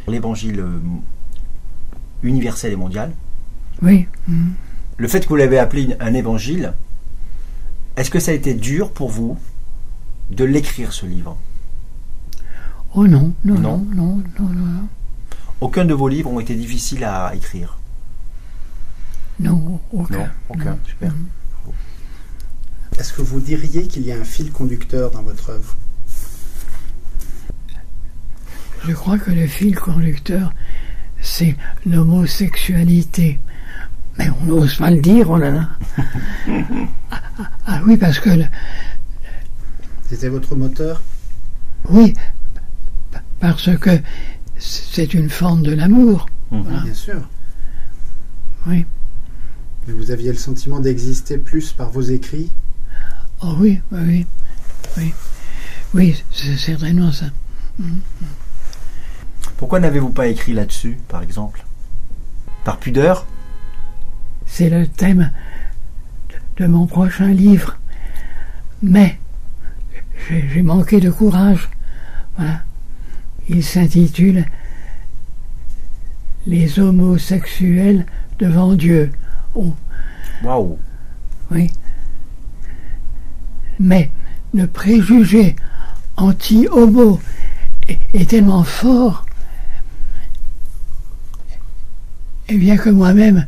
l'Évangile universel et mondial. Oui. Le fait que vous l'avez appelé un évangile, est-ce que ça a été dur pour vous de l'écrire, ce livre? Oh non. Aucun de vos livres ont été difficiles à écrire? Non, aucun. Non, aucun, super. Est-ce que vous diriez qu'il y a un fil conducteur dans votre œuvre? Je crois que le fil conducteur, c'est l'homosexualité. Mais on n'ose pas le dire, oh là là. Ah oui, parce que... C'était votre moteur? Oui, parce que c'est une forme de l'amour. Voilà. Bien sûr. Oui. Mais vous aviez le sentiment d'exister plus par vos écrits? Oh oui. Oui, c'est certainement ça. Pourquoi n'avez-vous pas écrit là-dessus, par exemple? Par pudeur? C'est le thème de mon prochain livre. Mais j'ai manqué de courage. Voilà. Il s'intitule « Les homosexuels devant Dieu ». Oh. Waouh. Oui. Mais le préjugé anti-homo est tellement fort, et bien que moi-même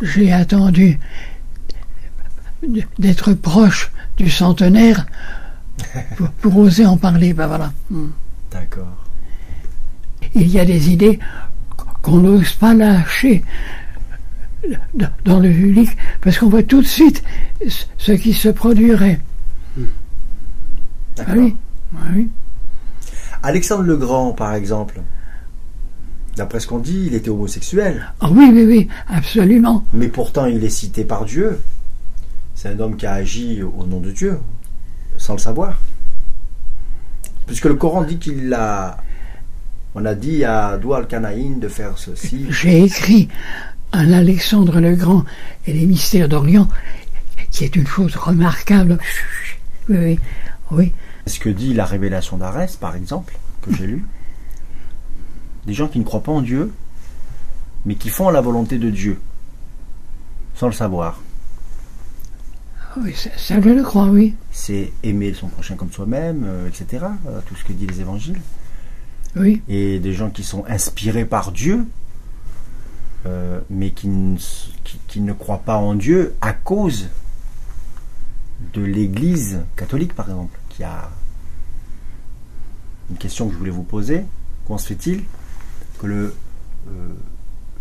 j'ai attendu d'être proche du centenaire pour oser en parler, ben voilà. D'accord. Il y a des idées qu'on n'ose pas lâcher dans le public parce qu'on voit tout de suite ce qui se produirait. D'accord. Oui. Alexandre le Grand, par exemple, d'après ce qu'on dit, il était homosexuel. Oh oui, absolument. Mais pourtant, il est cité par Dieu. C'est un homme qui a agi au nom de Dieu, sans le savoir. Puisque le Coran dit qu'il a... On a dit à Doual Kanaïn de faire ceci. J'ai écrit un Alexandre le Grand et les mystères d'Orient, qui est une chose remarquable. Oui. Ce que dit la révélation d'Arès, par exemple, que j'ai lu. Des gens qui ne croient pas en Dieu, mais qui font la volonté de Dieu, sans le savoir. Oui, ça je le crois, oui. C'est aimer son prochain comme soi-même, etc. Tout ce que dit les évangiles. Oui. Et des gens qui sont inspirés par Dieu, mais qui ne croient pas en Dieu à cause de l'Église catholique, par exemple, qui a une question que je voulais vous poser. Comment se fait-il que le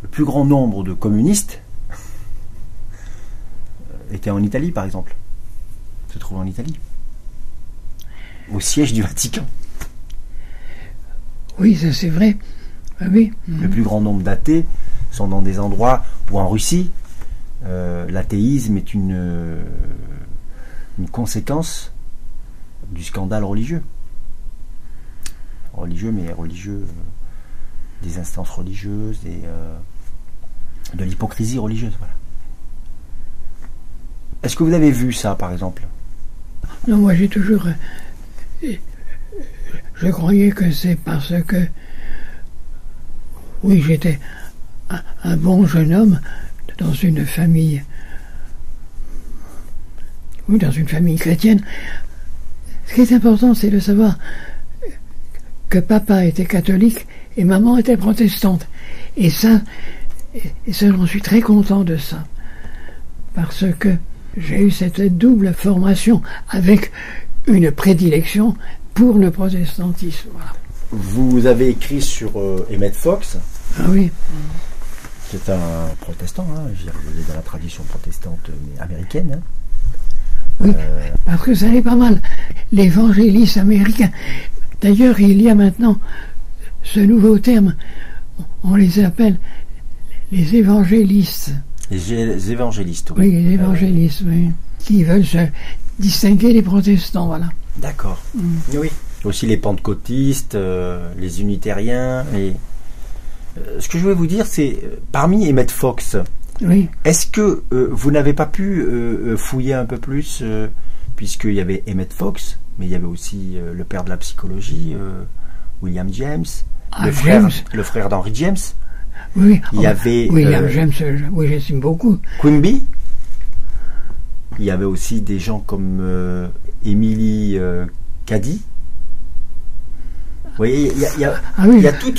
plus grand nombre de communistes était en Italie, par exemple, se trouve en Italie, au siège du Vatican? Oui, ça c'est vrai. Oui. Le plus grand nombre d'athées sont dans des endroits où en Russie, l'athéisme est une conséquence du scandale religieux. Religieux, mais religieux, des instances religieuses, de l'hypocrisie religieuse. Voilà. Est-ce que vous avez vu ça, par exemple? Non, moi j'ai toujours... je croyais que c'est parce que... Oui, j'étais un bon jeune homme dans une famille... Oui, dans une famille chrétienne. Ce qui est important, c'est de savoir que papa était catholique et maman était protestante. Et ça, j'en suis très content de ça. Parce que j'ai eu cette double formation avec une prédilection pour le protestantisme. Voilà. Vous avez écrit sur Emmett Fox. Ah oui. C'est un protestant, hein, je veux dire, il est dans la tradition protestante mais américaine. Hein. Oui, parce que ça n'est pas mal. L'évangéliste américain. D'ailleurs, il y a maintenant ce nouveau terme. On les appelle les évangélistes. Les évangélistes, oui. Oui, les évangélistes, oui. Qui veulent se distinguer des protestants, voilà. D'accord. Oui. Aussi les pentecôtistes, les unitariens. Et ce que je voulais vous dire, c'est parmi Emmett Fox, oui. Est-ce que vous n'avez pas pu fouiller un peu plus, puisqu'il y avait Emmett Fox, mais il y avait aussi le père de la psychologie, William James, le frère d'Henry James. Oui, il y avait William James, oui, j'estime beaucoup. Quimby. Il y avait aussi des gens comme Emily Cady. Vous voyez, il y a tout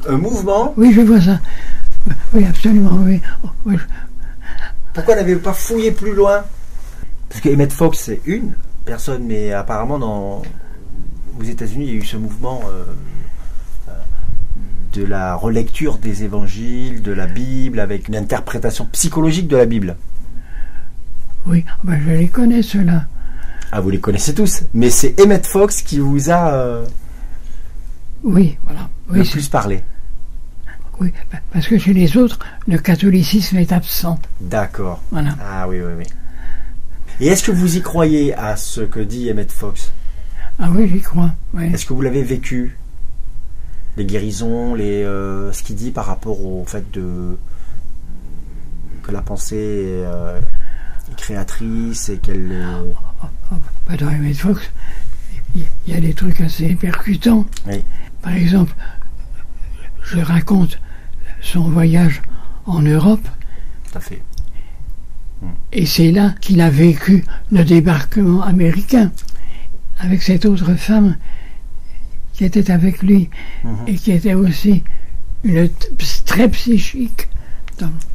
un mouvement. Oui, je vois ça. Oui, absolument, oui. Oui. Pourquoi n'avez-vous pas fouillé plus loin? Parce que Emmett Fox, c'est une personne, mais apparemment, aux États-Unis, il y a eu ce mouvement de la relecture des évangiles, de la Bible, avec une interprétation psychologique de la Bible. Oui, ben je les connais, ceux-là. Ah, vous les connaissez tous, mais c'est Emmett Fox qui vous a oui, voilà. Oui, le plus parlé. Oui, parce que chez les autres, le catholicisme est absent. D'accord. Voilà. Ah oui, oui, oui. Et est-ce que vous y croyez à ce que dit Emmett Fox? Ah oui, j'y crois. Oui. Est-ce que vous l'avez vécu? Les guérisons, ce qu'il dit par rapport au fait que la pensée est créatrice et qu'elle... Dans Emmett Fox, il y a des trucs assez percutants. Oui. Par exemple, je raconte son voyage en Europe. Tout à fait. Et c'est là qu'il a vécu le débarquement américain avec cette autre femme qui était avec lui et qui était aussi une très psychique.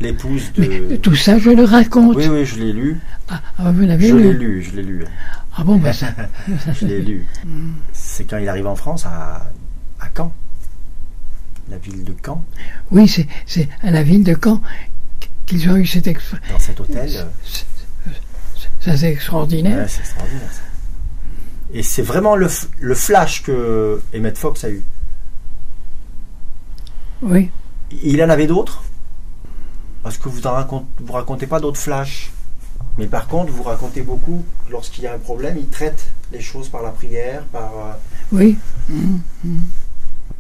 L'épouse de... Mais tout ça, je le raconte. Oui, oui, je l'ai lu. Ah, vous l'avez lu? Je l'ai lu. Ah bon, ben ça... je l'ai lu. C'est quand il arrive en France, à Caen. La ville de Caen. Oui, c'est à la ville de Caen qu'ils ont eu cette dans cet hôtel. Ça, c'est extraordinaire. Ouais, c'est extraordinaire. Ça. Et c'est vraiment le flash que Emmett Fox a eu. Oui. Il en avait d'autres? Parce que vous racontez pas d'autres flashs. Mais par contre, vous racontez beaucoup, lorsqu'il y a un problème, il traite les choses par la prière, par... Oui.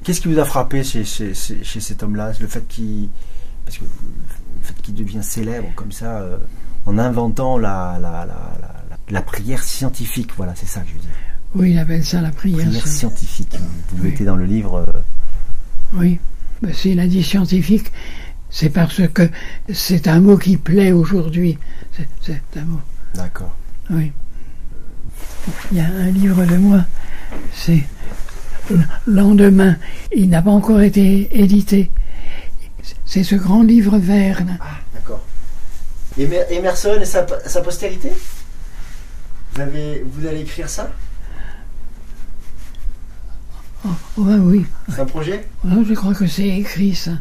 Qu'est-ce qui vous a frappé chez cet homme-là? Le fait qu'il devient célèbre comme ça, en inventant la prière scientifique. Voilà, c'est ça que je veux dire. Oui, il appelle ça la prière scientifique. Vous le mettez dans le livre. Oui, ben, s'il a dit scientifique, c'est parce que c'est un mot qui plaît aujourd'hui. C'est un mot. D'accord. Oui. Il y a un livre de moi, c'est Lendemain. Il n'a pas encore été édité. C'est ce grand livre vert. Là. Ah, d'accord. Emerson et sa postérité, vous allez écrire ça? Oui. C'est un projet? Je crois que c'est écrit, ça.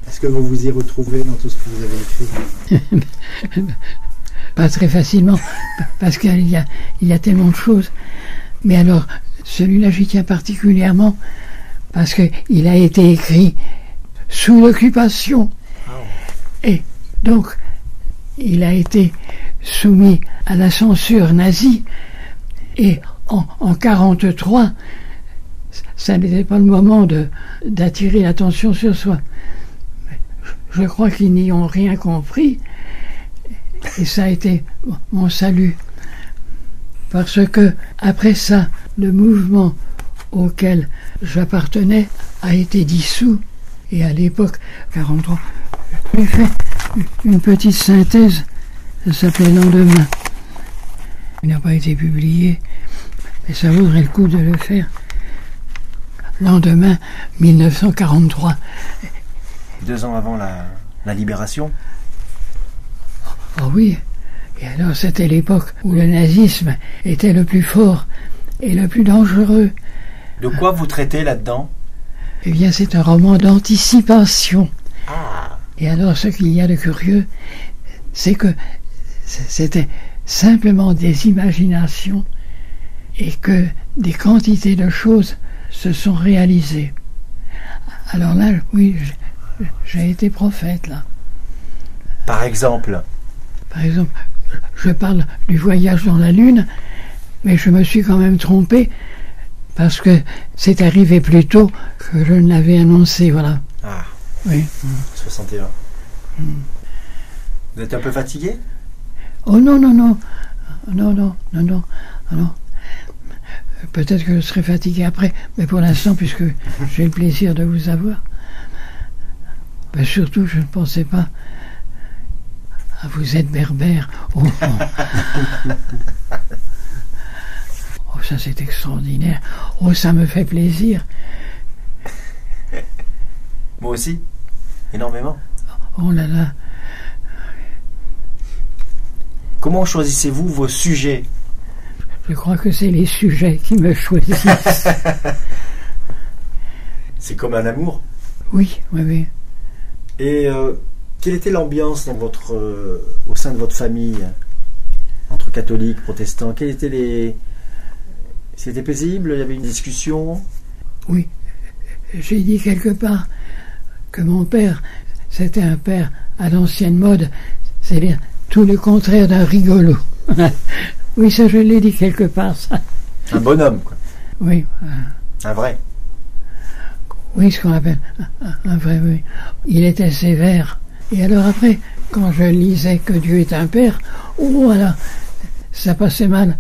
Est-ce que vous vous y retrouvez dans tout ce que vous avez écrit? Pas très facilement, parce qu'il y a tellement de choses. Mais alors, celui-là, j'y tiens particulièrement, parce qu'il a été écrit sous l'occupation. Et donc, il a été soumis à la censure nazie, et en 1943, ça n'était pas le moment d'attirer l'attention sur soi. Je crois qu'ils n'y ont rien compris, et ça a été mon salut. Parce que, après ça, le mouvement auquel j'appartenais a été dissous, et à l'époque, 1943, j'ai fait une petite synthèse, ça s'appelait Lendemain. Il n'a pas été publié, mais ça vaudrait le coup de le faire. Lendemain, 1943. 2 ans avant la libération? Oh oui, et alors c'était l'époque où le nazisme était le plus fort et le plus dangereux. De quoi vous traitez là-dedans? Eh bien, c'est un roman d'anticipation. Ah. Et alors, ce qu'il y a de curieux, c'est que c'était simplement des imaginations et que des quantités de choses se sont réalisées. Alors là, oui, j'ai été prophète, là. Par exemple? Par exemple, je parle du voyage dans la Lune, mais je me suis quand même trompé, parce que c'est arrivé plus tôt que je ne l'avais annoncé, voilà. Ah. Oui. 61. Vous êtes un peu fatigué? Oh non. Peut-être que je serai fatigué après, mais pour l'instant, puisque j'ai le plaisir de vous avoir, ben surtout, je ne pensais pas à vous êtes berbère. Oh, ça c'est extraordinaire. Oh, ça me fait plaisir. Moi aussi, énormément. Oh là là. Comment choisissez-vous vos sujets? Je crois que c'est les sujets qui me choisissent. C'est comme un amour? Oui. Et quelle était l'ambiance au sein de votre famille, entre catholiques, protestants? C'était paisible? Il y avait une discussion? Oui. J'ai dit quelque part que mon père, c'était un père à l'ancienne mode, c'est-à-dire tout le contraire d'un rigolo. Oui, ça je l'ai dit quelque part, ça. Un bonhomme, quoi. Oui. Un vrai. Oui, ce qu'on appelle un vrai, oui. Il était sévère. Et alors après, quand je lisais que Dieu est un père, oh voilà, ça passait mal.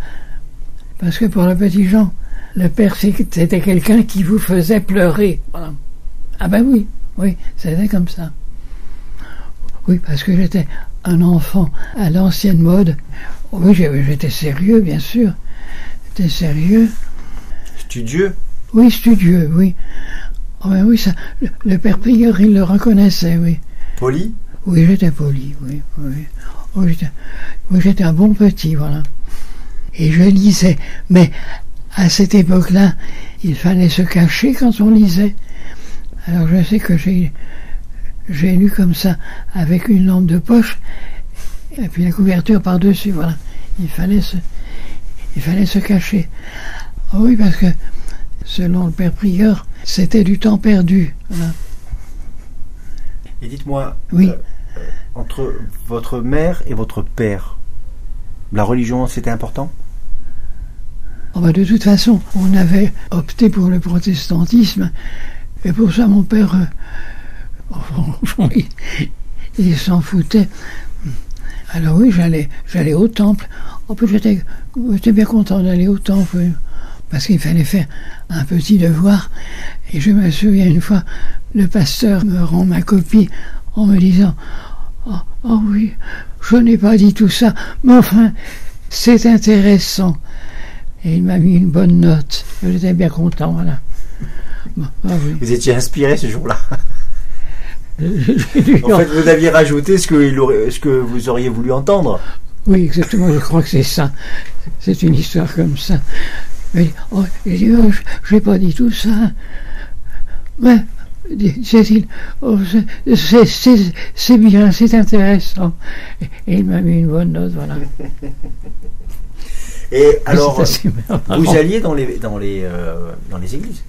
Parce que pour le petit Jean, le père c'était quelqu'un qui vous faisait pleurer. Voilà. Ah ben oui, c'était comme ça. Oui, parce que j'étais un enfant à l'ancienne mode. Oui, j'étais sérieux, bien sûr. J'étais sérieux. Studieux? Oui, studieux, oui. Oh ben oui, ça, le père prieur, il le reconnaissait, oui. Poli? Oui, j'étais poli, oui. Oh, j'étais un bon petit, voilà. Et je lisais. Mais à cette époque-là, il fallait se cacher quand on lisait. Alors je sais que j'ai lu comme ça, avec une lampe de poche, et puis la couverture par-dessus, voilà. Il fallait se cacher. Oh oui, parce que, selon le père prieur, c'était du temps perdu. Voilà. Et dites-moi, oui. Entre votre mère et votre père, la religion, c'était important? Oh ben de toute façon, on avait opté pour le protestantisme, et pour ça, mon père, il s'en foutait. Alors oui, j'allais au temple. En plus, j'étais bien content d'aller au temple, parce qu'il fallait faire un petit devoir. Et je me souviens une fois, le pasteur me rend ma copie en me disant « Oh oui, je n'ai pas dit tout ça, mais enfin, c'est intéressant. Et il m'a mis une bonne note. J'étais bien content, voilà. Bon, oui. Vous étiez inspiré ce jour-là. En fait, vous aviez rajouté ce que vous auriez voulu entendre. Oui, exactement, je crois que c'est ça. C'est une histoire comme ça. Mais, je n'ai pas dit tout ça. Ouais, c'est bien, c'est intéressant. Et il m'a mis une bonne note, voilà. Et alors, vous alliez dans les églises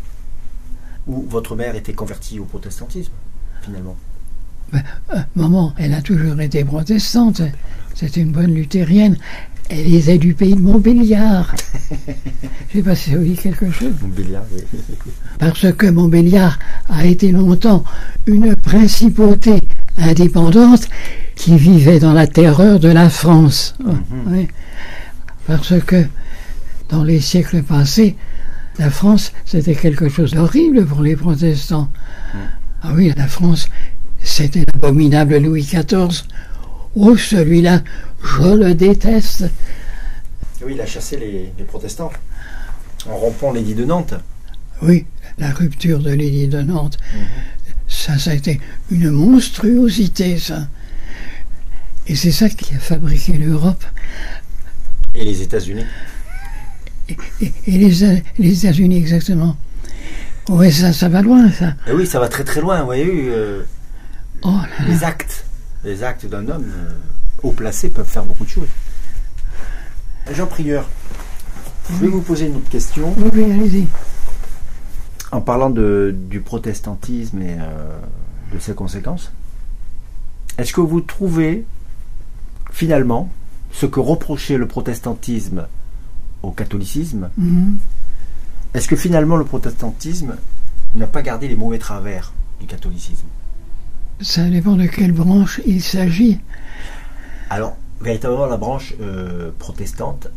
où votre mère était convertie au protestantisme, finalement? Maman, elle a toujours été protestante. C'était une bonne luthérienne. Elle était du pays de Montbéliard. Je sais pas si ça vous dit quelque chose. Montbéliard, oui. Parce que Montbéliard a été longtemps une principauté indépendante qui vivait dans la terreur de la France. Oui. Parce que dans les siècles passés, la France, c'était quelque chose d'horrible pour les protestants. Ah oui, la France, c'était l'abominable Louis XIV. Oh, celui-là, je le déteste. Oui, il a chassé les protestants en rompant l'édit de Nantes. Oui, la rupture de l'édit de Nantes. Ça a été une monstruosité, ça. Et c'est ça qui a fabriqué l'Europe. Et les États-Unis. Et les États-Unis, exactement. Oui, ça va loin, ça. Et oui, ça va très très loin, vous voyez. Oh là là. Les actes d'un homme haut placé peuvent faire beaucoup de choses. Jean Prieur, je vais vous poser une autre question. Oui, allez-y. En parlant du protestantisme et de ses conséquences, est-ce que vous trouvez finalement ce que reprochait le protestantisme au catholicisme, est-ce que finalement le protestantisme n'a pas gardé les mauvais travers du catholicisme? Ça dépend de quelle branche il s'agit. Alors, véritablement la branche protestante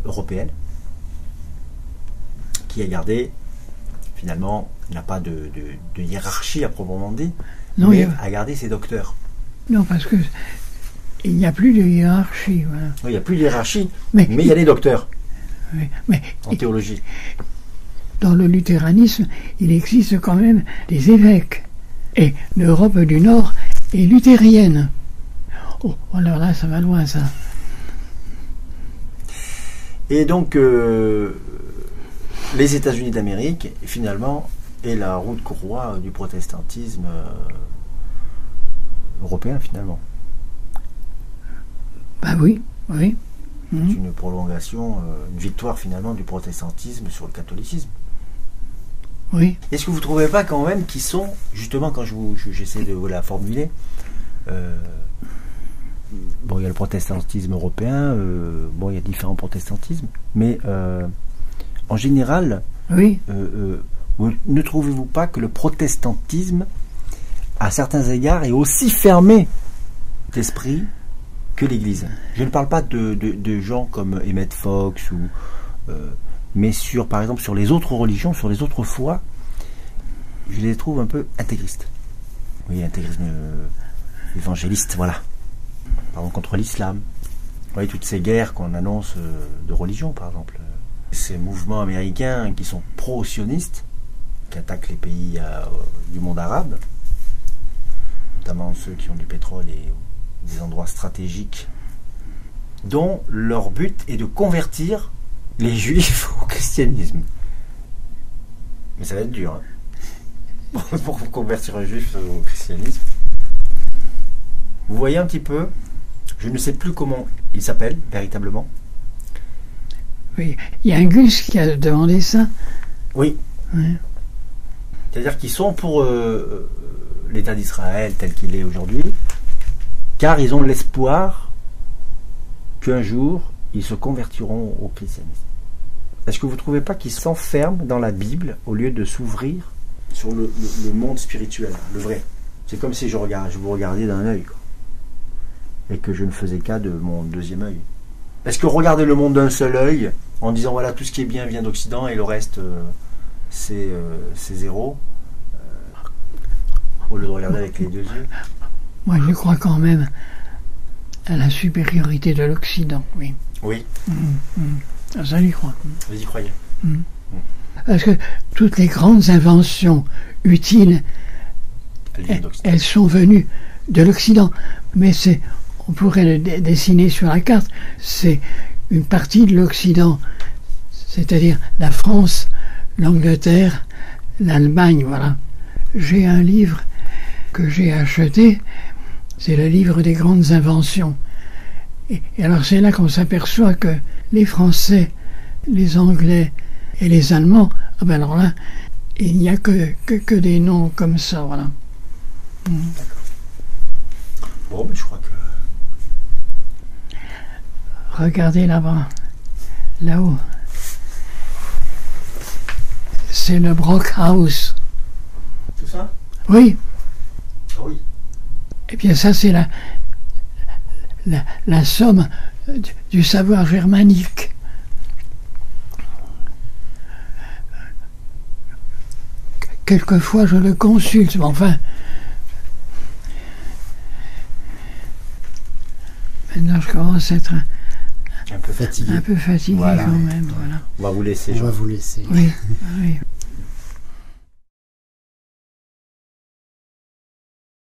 européenne, qui a gardé, finalement, n'a pas de hiérarchie à proprement dit, non, mais a gardé ses docteurs. Non, parce que il n'y a plus de hiérarchie. Voilà. Oui, il n'y a plus de hiérarchie, mais il y a des docteurs en théologie. Dans le luthéranisme, il existe quand même des évêques. Et l'Europe du Nord est luthérienne. Oh, alors là, ça va loin, ça. Et donc, les États-Unis d'Amérique, finalement, est la roue de courroie du protestantisme européen, finalement. Bah oui, oui. C'est une prolongation, une victoire, finalement, du protestantisme sur le catholicisme. Oui. Est-ce que vous ne trouvez pas quand même qu'ils sont, justement, quand j'essaie de vous la formuler, bon, il y a le protestantisme européen, bon, il y a différents protestantismes, mais en général, oui. Ne trouvez-vous pas que le protestantisme, à certains égards, est aussi fermé d'esprit que l'Église? Je ne parle pas de gens comme Emmett Fox mais par exemple sur les autres religions, sur les autres foi, je les trouve un peu intégristes. Oui, intégrisme évangéliste, voilà. Par exemple contre l'islam. Vous voyez toutes ces guerres qu'on annonce de religion, par exemple. Ces mouvements américains qui sont pro-sionistes, qui attaquent les pays du monde arabe, notamment ceux qui ont du pétrole et des endroits stratégiques, dont leur but est de convertir les juifs au christianisme. Mais ça va être dur, hein, pour convertir un juif au christianisme. Vous voyez un petit peu, je ne sais plus comment il s'appelle véritablement. Oui, il y a un Gus qui a demandé ça. Oui. Oui. C'est-à-dire qu'ils sont pour l'État d'Israël tel qu'il est aujourd'hui, car ils ont l'espoir qu'un jour ils se convertiront au christianisme. Est-ce que vous ne trouvez pas qu'ils s'enferment dans la Bible au lieu de s'ouvrir sur le monde spirituel, le vrai? C'est comme si je vous regardais d'un œil, quoi, et que je ne faisais qu'à de mon deuxième œil. Est-ce que regarder le monde d'un seul œil, en disant voilà, tout ce qui est bien vient d'Occident et le reste c'est zéro, au lieu de regarder avec les deux yeux? Moi je crois quand même à la supériorité de l'Occident, oui. Oui. Ça, j'y crois. Vous y croyez. Parce que toutes les grandes inventions utiles, elles sont venues de l'Occident. Mais on pourrait le dessiner sur la carte, c'est une partie de l'Occident, c'est-à-dire la France, l'Angleterre, l'Allemagne, voilà. J'ai un livre que j'ai acheté, c'est le livre des grandes inventions. Et alors c'est là qu'on s'aperçoit que les Français, les Anglais et les Allemands, ah ben alors là, il n'y a que des noms comme ça, voilà. D'accord. Bon, mais je crois que... Regardez là-bas, là-haut. C'est le Brockhaus. Tout ça? Oui. Ah oui. Eh bien ça c'est la somme du savoir germanique. Quelquefois je le consulte, mais enfin... Maintenant je commence à être un peu fatigué. Un peu fatigué voilà. Quand même, voilà. On va vous laisser. On va vous laisser. Oui, oui.